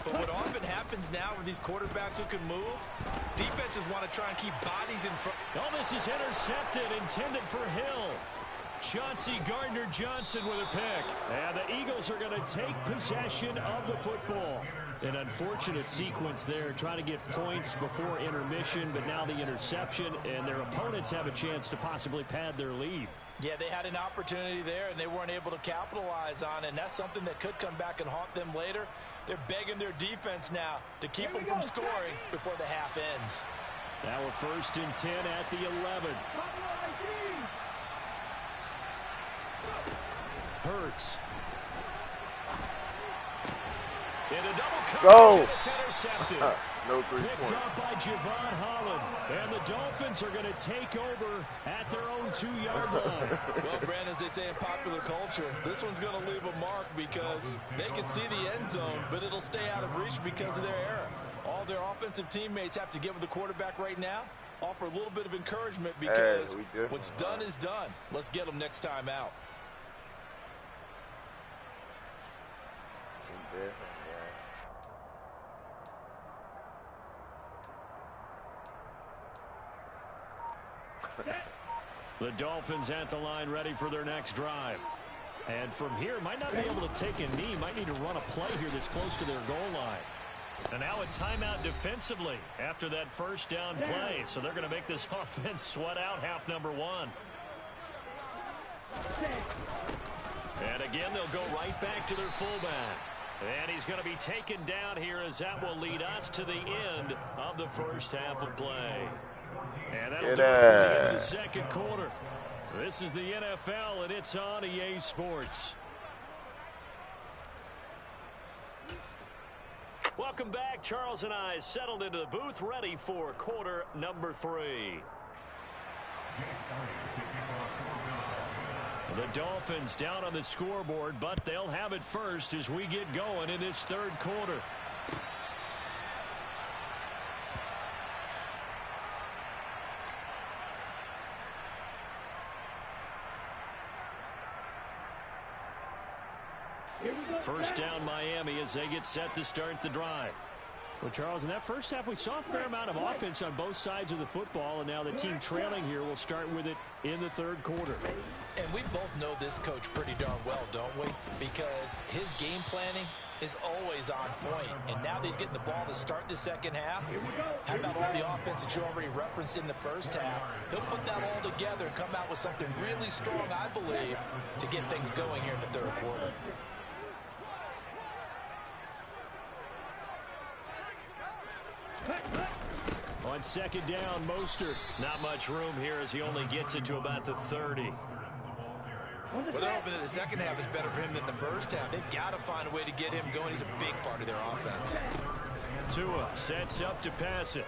But what often happens now with these quarterbacks who can move, defenses want to try and keep bodies in front. Oh, this is intercepted, intended for Hill. Chauncey Gardner-Johnson with a pick. And the Eagles are going to take possession of the football. An unfortunate sequence there, trying to get points before intermission, but now the interception, and their opponents have a chance to possibly pad their lead. Yeah, they had an opportunity there, and they weren't able to capitalize on it, and that's something that could come back and haunt them later. They're begging their defense now to keep them from scoring before the half ends. Now a 1st and 10 at the 11. Hurts. In a double coverage, it's intercepted. No 3 points. Picked up by Javon Holland. And the Dolphins are going to take over at their own 2-yard line. Well, Brandon, as they say in popular culture, this one's going to leave a mark because they can see the end zone, but it'll stay out of reach because of their error. All their offensive teammates have to give the quarterback right now, offer a little bit of encouragement because what's done is done. Let's get them next time out. The Dolphins at the line ready for their next drive. And from here, might not be able to take a knee. Might need to run a play here that's close to their goal line. And now a timeout defensively after that first down play. So they're going to make this offense sweat out half number one. And again, they'll go right back to their fullback. And he's going to be taken down here as that will lead us to the end of the first half of play. And that'll do it for the end of the second quarter. This is the NFL, and it's on EA Sports. Welcome back. Charles and I settled into the booth, ready for quarter number 3. The Dolphins down on the scoreboard, but they'll have it first as we get going in this third quarter. First down Miami as they get set to start the drive. Well, Charles, in that first half, we saw a fair amount of offense on both sides of the football, and now the team trailing here will start with it in the third quarter. And we both know this coach pretty darn well, don't we? Because his game planning is always on point. And now that he's getting the ball to start the second half, how about all the offense that you already referenced in the first half? He'll put that all together and come out with something really strong, I believe, to get things going here in the third quarter. On second down, Mostert. Not much room here as he only gets it to about the 30. Well, they're hoping that the second half is better for him than the first half. They've got to find a way to get him going. He's a big part of their offense. Tua sets up to pass it.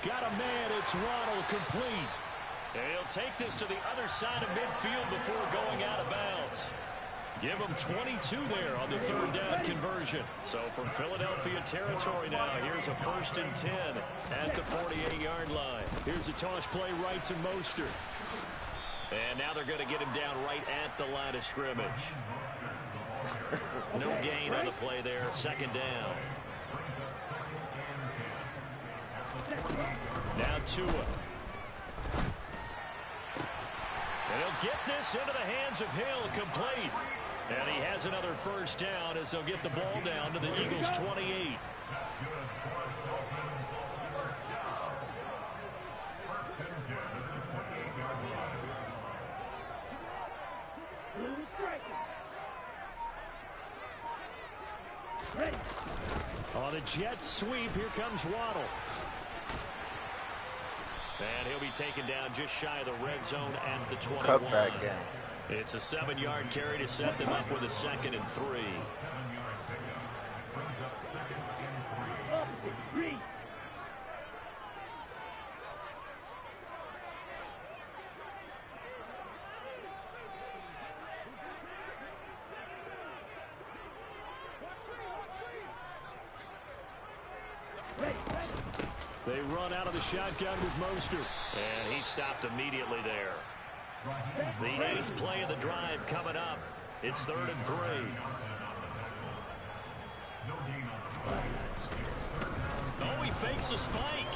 Got a man. It's Waddle complete. And he'll take this to the other side of midfield before going out of bounds. Give him 22 there on the third down conversion. So from Philadelphia territory now, here's a 1st and 10 at the 48-yard line. Here's a toss play right to Mostert. And now they're going to get him down right at the line of scrimmage. No gain on the play there. Second down. Now Tua. And he'll get this into the hands of Hill, complete. And he has another first down as they'll get the ball down to the Eagles' 28. On a jet sweep, here comes Waddle. And he'll be taken down just shy of the red zone at the 21. Cutback game. It's a 7-yard carry to set them up with a 2nd and 3. They run out of the shotgun with Mostert. And he stopped immediately there. The 8th play of the drive coming up. It's 3rd and 3. Oh, he fakes a spike.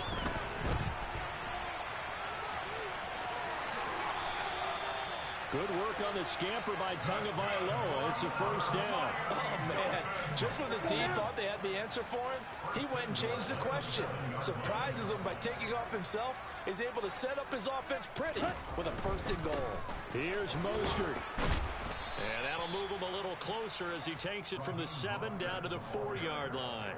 Good work on the scamper by Tagovailoa. It's a first down. Oh, man. Just when the D thought they had the answer for him, he went and changed the question. Surprises him by taking off himself. Is able to set up his offense pretty with a 1st and goal. Here's Mostert. And that'll move him a little closer as he takes it from the 7 down to the 4-yard line.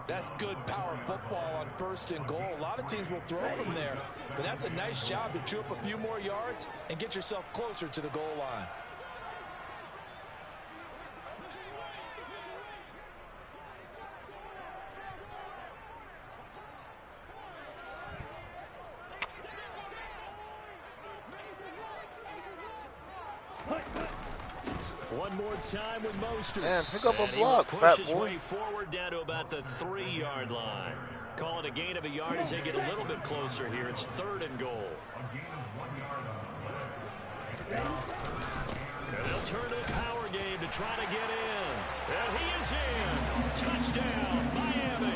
That's good power football on 1st and goal. A lot of teams will throw from there, but that's a nice job to chew up a few more yards and get yourself closer to the goal line. One more time with Mostert. Man, pick up a And block, he will fat push his boy. way forward down to about the 3-yard line. Call it a gain of a yard as they get a little bit closer here. It's 3rd and goal. And they'll turn to a power game to try to get in. And he is in. Touchdown, Miami.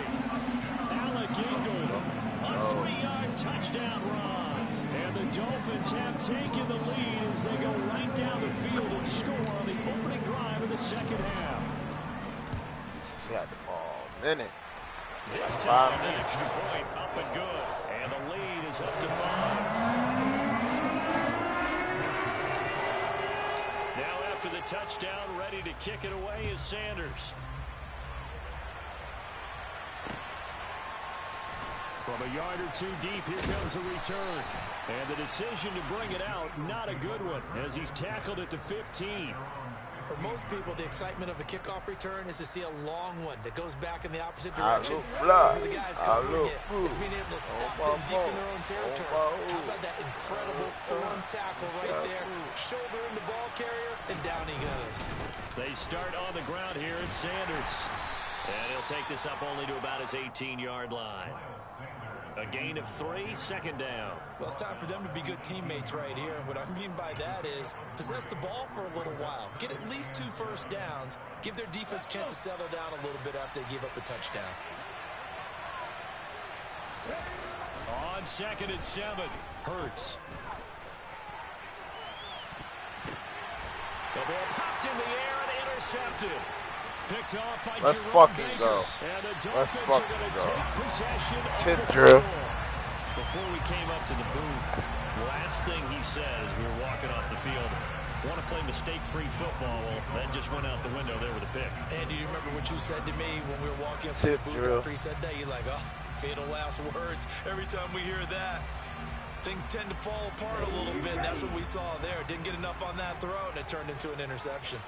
Alec Ingold, a 3-yard touchdown run. And the Dolphins have taken the lead as they go right down the field and score on the opening drive of the second half. We had the ball minute. This time, the extra point up and good. And the lead is up to 5. Now after the touchdown, ready to kick it away is Sanders. From a yard or two deep, here comes a return. And the decision to bring it out, not a good one, as he's tackled at the 15. For most people, the excitement of a kickoff return is to see a long one that goes back in the opposite direction. For the guys covering it, it's being able to stop them deep in their own territory. How about that incredible form tackle right there? Shoulder in the ball carrier, and down he goes. They start on the ground here at Sanders. And he'll take this up only to about his 18-yard line. A gain of 3, second down. Well, it's time for them to be good teammates right here. What I mean by that is possess the ball for a little while. Get at least 2 first downs. Give their defense a chance to settle down a little bit after they give up the touchdown. On 2nd and 7, Hurts. The ball popped in the air and intercepted. Picked off by Let's Jerome fucking Baker. go. And the Let's Dolphins fucking are going to go. take possession Tip of the drill. football. Before we came up to the booth, last thing he said as we were walking off the field, want to play mistake-free football. Well, that just went out the window there with a pick. Andy, do you remember what you said to me when we were walking up to the booth after he said that? You're like, oh, fatal last words. Every time we hear that, things tend to fall apart a little bit. And that's what we saw there. Didn't get enough on that throw, and it turned into an interception.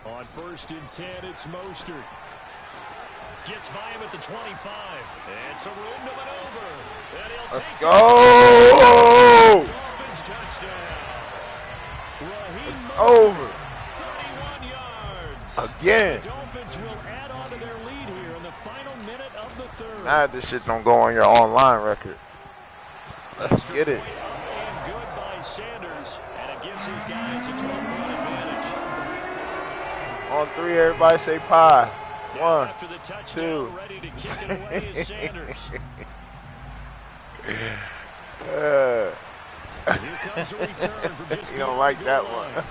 On 1st and 10, it's Mostert. Gets by him at the 25. And some room to maneuver. And he'll Let's take go! Dolphins touchdown. It's over. 31 yards. Again. The Dolphins will add on to their lead here in the final minute of the 3rd. Nah, this shit don't go on your online record. Let's get it. And good by Sanders. And it gives his guys a 12-point advantage. On 3, everybody say pie. 1, After the touchdown, 2. ready to kick it away is Sanders. Here comes a return from just you don't like that one.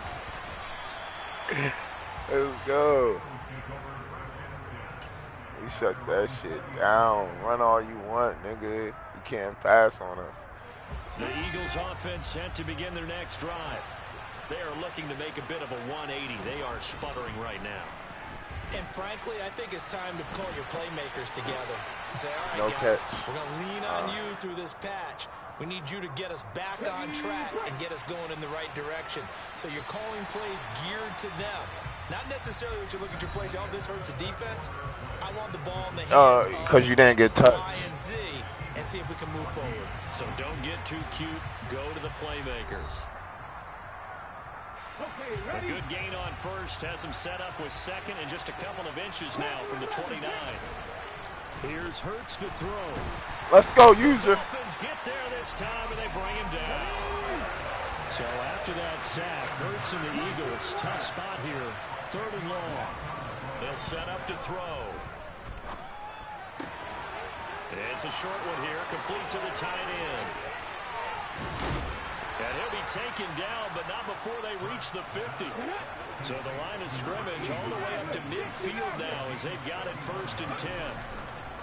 Let's go. We shut that shit down. Run all you want, nigga. You can't pass on us. The Eagles offense set to begin their next drive. They are looking to make a bit of a 180. They are sputtering right now. And frankly, I think it's time to call your playmakers together and say, all right, No guys, catch. we're going to lean on you through this patch. We need you to get us back on track and get us going in the right direction. So you're calling plays geared to them. Not necessarily what you look at your plays, oh, this hurts the defense. I want the ball in the hands of because you didn't get touched. Y and Z and see if we can move forward. So don't get too cute. Go to the playmakers. A good gain on 1st, has him set up with 2nd and just a couple of inches now from the 29. Here's Hurts to throw. Let's go, user. Dolphins get there this time and they bring him down. So after that sack, Hurts and the Eagles, tough spot here. 3rd and long. They'll set up to throw. It's a short one here, complete to the tight end. And he'll be taken down, but not before they reach the 50. So the line of scrimmage all the way up to midfield now as they've got it 1st and 10.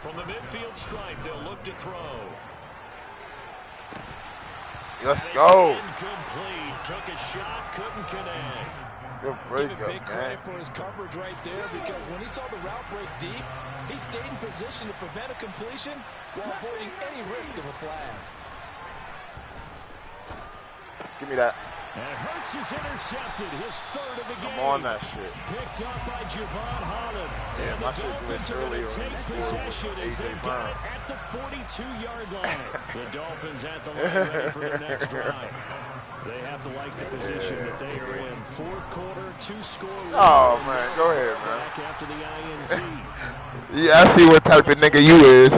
From the midfield stripe, they'll look to throw. Let's go. Incomplete. Took a shot, couldn't connect. Good break Give up, a big man. credit for his coverage right there, because when he saw the route break deep, he stayed in position to prevent a completion while avoiding any risk of a flag. Give me that. And Hurts is intercepted, his 3rd of the game. I'm on that shit. Picked up by Javon Holland. Yeah, and my the shit Dolphins glitched are going earlier to when take he scored possession with as A.J. they've got Brown. it at the 42-yard line. The Dolphins at the line ready for their next drive. They have to like the position that they are in. 4th quarter, 2-score lead. Oh, man. Go ahead, man. Back after the INT. Yeah, I see what type of nigga you is.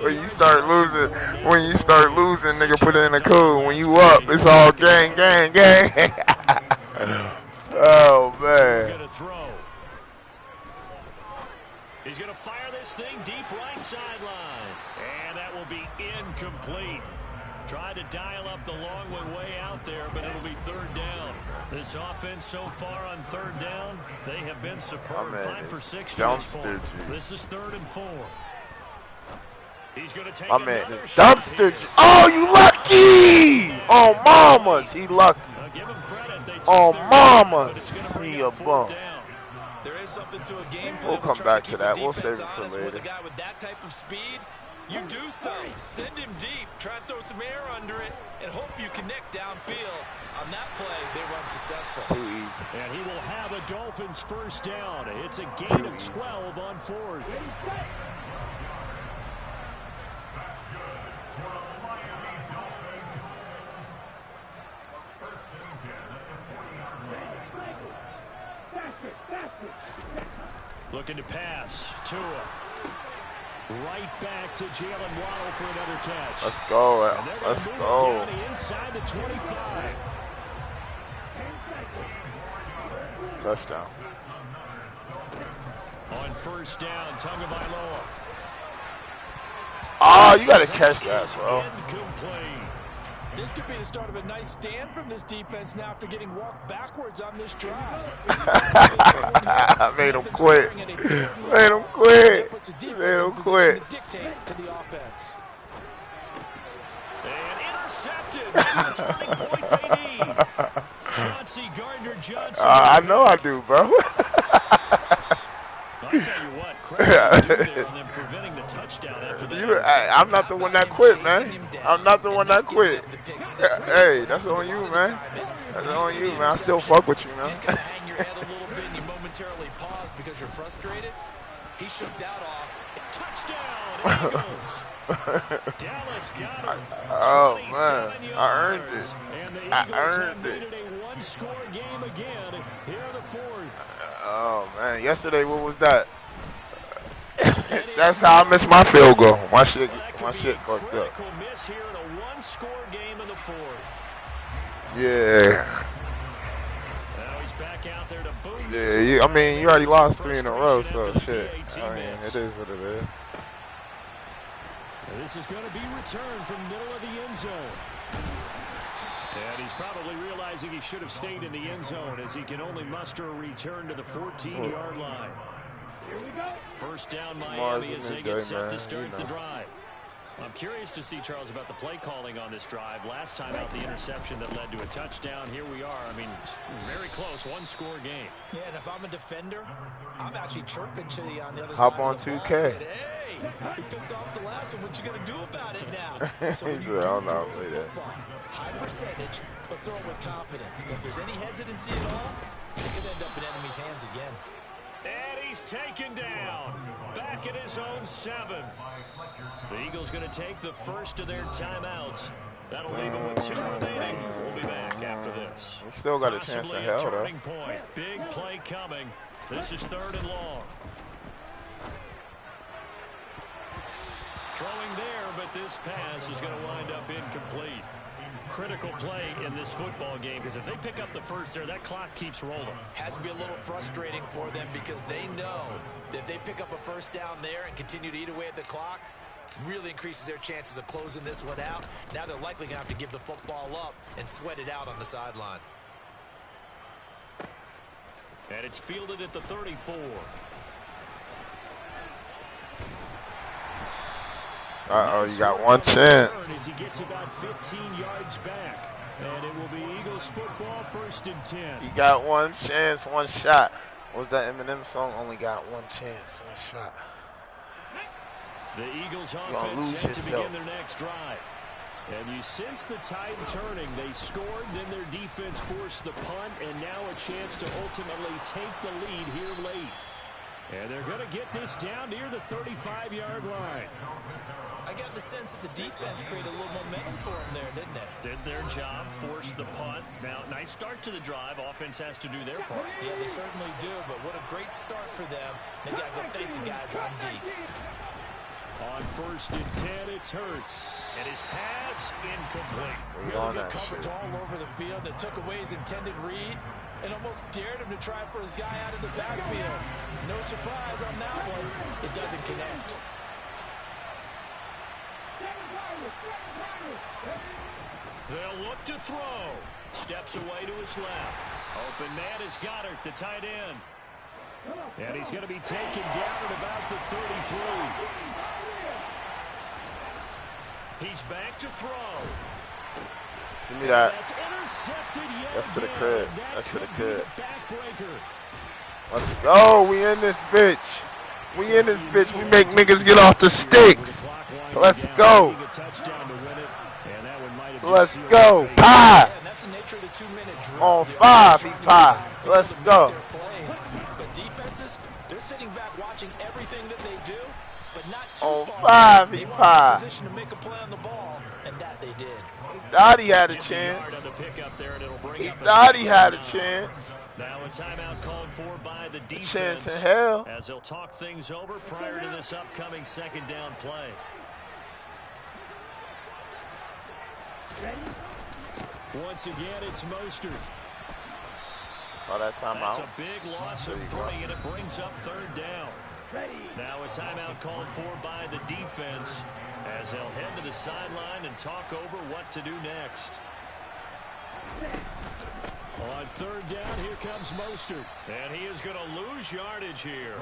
When you start losing, nigga, put it in the code. When you up, it's all gang, gang, gang. Oh, man. He's going to fire this thing deep right sideline. And that will be incomplete. Tried to dial up the long way out there, but it'll be third down. This offense so far on third down, they have been superb. 5 for 6 to this point. This is 3rd and 4. He's going to take another shot. Dumpster. Oh, you lucky! Oh, mamas, he lucky. Give him credit. They Oh, mamas, he a bum. There is something to a game plan. We'll come back to that. We'll save it for later. With a guy with that type of speed, you do so. Send him deep. Try and throw some air under it and hope you connect downfield. On that play, they run successful. Too easy. And he will have a Dolphins first down. It's a gain of 12 on 4th. Looking to pass. Tua. Right back to Jalen Waddle for another catch. Let's go. Let's go. Down inside the 25. Touchdown. On first down, Tagovailoa. Oh, you got to catch that, bro. Incomplete. This could be the start of a nice stand from this defense now after getting walked backwards on this drive. I made him quit. Made him quit. Made him quit. Dictate to the offense. And intercepted. The turning point they need. Chauncey Gardner-Johnson. I know I do, bro. I'll tell you what, credit there on them preventing the touchdown after that. I'm not the one that quit, man. I'm not the one that quit. Hey, that's on you, man. That's on you, man. I still fuck with you, man. Just kind of hang your head a little bit and you momentarily pause because you're frustrated. He shook that off. Touchdown, Eagles. Dallas got him. Oh, man. I earned it. And the I Eagles earned have it. made it a one-score game again here in the 4th. Oh, man. Yesterday, what was that? That's how I missed my field goal. My shit fucked up. Miss here in a one-score game in the 4th. Yeah. Now he's back out there to boom. Yeah, you already lost 3 in a row, so shit. I mean, it is what it is. This is going to be returned from the middle of the end zone. And he's probably realizing he should have stayed in the end zone as he can only muster a return to the 14-yard line. First down, Miami as they get set to start the drive. I'm curious to see, Charles, about the play calling on this drive. Last time out, the interception that led to a touchdown. Here we are. I mean, very close, one-score game. Yeah, and if I'm a defender, I'm actually chirping to you on the other Hop side on of the 2K. ball. Said, hey, you picked off the last one. What you going to do about it now? So when you do throw the football, high percentage, but throw it with confidence. If there's any hesitancy at all, it could end up in enemy's hands again. And he's taken down. Back at his own 7. The Eagles going to take the first of their timeouts. That'll leave them with 2 remaining. We'll be back after this. We still got a chance to hell, though. Turning point. Big play coming. This is 3rd and long. Throwing there, but this pass is going to wind up incomplete. Critical play in this football game because if they pick up the first there, that clock keeps rolling. Has to be a little frustrating for them because they know that if they pick up a first down there and continue to eat away at the clock, really increases their chances of closing this one out. Now they're likely going to have to give the football up and sweat it out on the sideline. And it's fielded at the 34. Uh-oh, you got one chance. As he gets about 15 yards back. And it will be Eagles football, 1st and 10. You got one chance, one shot. What was that Eminem song? Only got one chance, one shot. The Eagles offense set to begin their next drive. And you sense the tide turning. They scored, then their defense forced the punt, and now a chance to ultimately take the lead here late. And they're going to get this down near the 35-yard line. I got the sense that the defense created a little momentum for them there, didn't it? Did their job, forced the punt. Now, nice start to the drive. Offense has to do their part. Yeah, they certainly do, but what a great start for them. They got to go thank the guys on D. On 1st and 10, it's Hurts. And his pass, incomplete. Really good coverage all over the field. It took away his intended read and almost dared him to try for his guy out of the backfield. No surprise on that one. It doesn't connect. They'll look to throw. Steps away to his left. Open man is Goddard, the tight end. And he's going to be taken down at about the 33. He's back to throw. Give me that. That's intercepted yet That's to the again. crib. That That's to the could be crib. backbreaker. Let's go. We in this bitch. We in this bitch. We make niggas get off the sticks. Let's go. Let's go. Pie. On 5, he pie. Let's go. But defenses, they're sitting back watching everything that they do, but not too On far. 5, he pie. Position to make a play on the ball, and that they did. Thought he had a chance. He thought he had a chance. Now a timeout called for by the defense. Chance in hell. As they'll talk things over prior to this upcoming second down play. Once again, it's Mostert. Oh, that timeout. That's a big loss of 3, and it brings up third down. Now a timeout called for by the defense as they'll head to the sideline and talk over what to do next. On third down, here comes Mostert. And he is going to lose yardage here.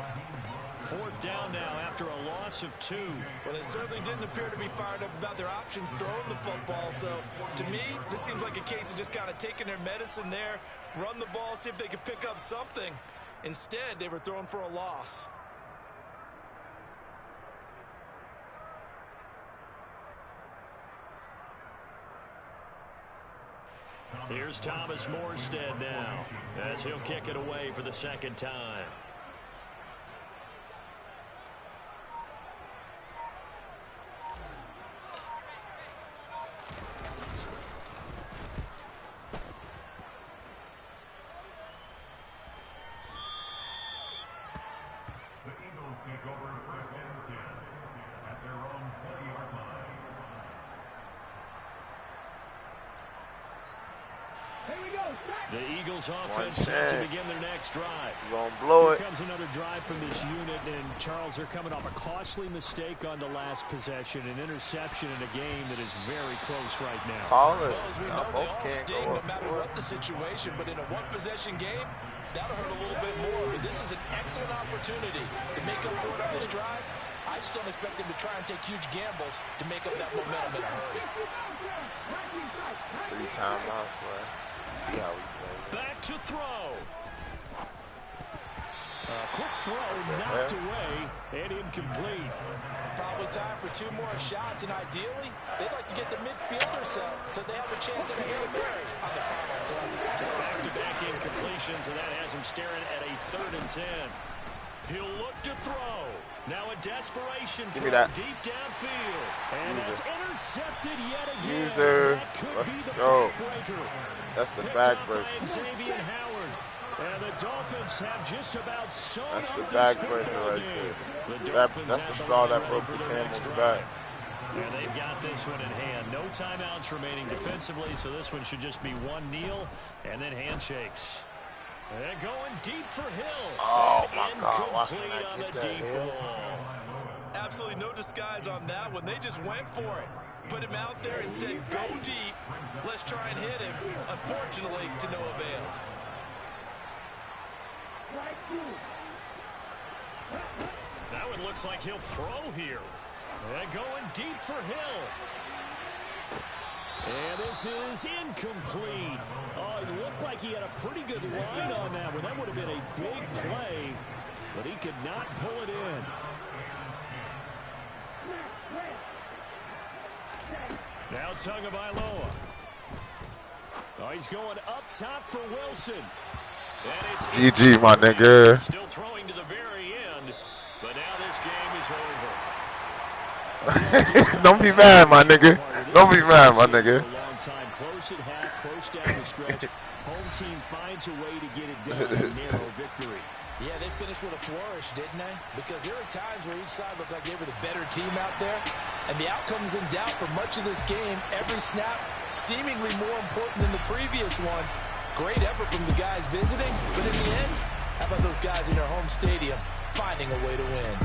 Fourth down now after a loss of 2. Well, they certainly didn't appear to be fired up about their options throwing the football. So, to me, this seems like a case of just kind of taking their medicine there, run the ball, see if they could pick up something. Instead, they were throwing for a loss. Here's Thomas Morstead now as he'll kick it away for the second time. The Eagles take over first and 10 at their own 20-yard line. The Eagles offense set to begin their next drive. Gonna blow it. Here comes another drive from this unit, and Charles, they're coming off a costly mistake on the last possession, an interception in a game that is very close right now. Call it. Well, as we know, they all sting no matter what the situation, but in a one-possession game, that'll hurt a little bit more. But this is an excellent opportunity to make up for it on this drive. I just don't expect them to try and take huge gambles to make up that momentum in a hurry. 3 timeouts left. See how we play. Back to throw. Quick throw knocked away and incomplete. Probably time for 2 more shots, and ideally, they'd like to get the midfield or so they have a chance at a Hail Mary on the final play. So back-to-back incompletions, and that has him staring at a 3rd and 10. He'll look to throw. Now a desperation Give me throw that. deep downfield. And that's intercepted yet again. User. That could Let's be the go. backbreaker. That's the Picked up backbreaker. by Xavier Howard. And the Dolphins have just about sewn That's up the this backbreaker football right game. there. The Dolphins That's have the the straw line that ready broke for the their camel's next back. drive. And they've got this one in hand. No timeouts remaining defensively, so this one should just be one kneel and then handshakes. And going deep for Hill. Oh, and my God. Watch incomplete when I on get the that deep Hill. ball. Absolutely no disguise on that one. They just went for it. Put him out there and said, go deep. Let's try and hit him. Unfortunately, to no avail. Now it looks like he'll throw here. And going deep for Hill. And this is incomplete. Oh, it looked like he had a pretty good line on that one. That would have been a big play, but he could not pull it in. Now Tagovailoa. Oh, he's going up top for Wilson. And it's GG, my nigga. Still throwing to the very end, but now this game is over. Don't be mad, my nigga. Don't be mad, my nigga. Long time, close at half, close down the stretch. Home team finds a way to get it done. A narrow victory. Yeah, they finished with a flourish, didn't they? Because there were times where each side looked like they were the better team out there. And the outcome's in doubt for much of this game. Every snap seemingly more important than the previous one. Great effort from the guys visiting. But in the end, how about those guys in their home stadium finding a way to win?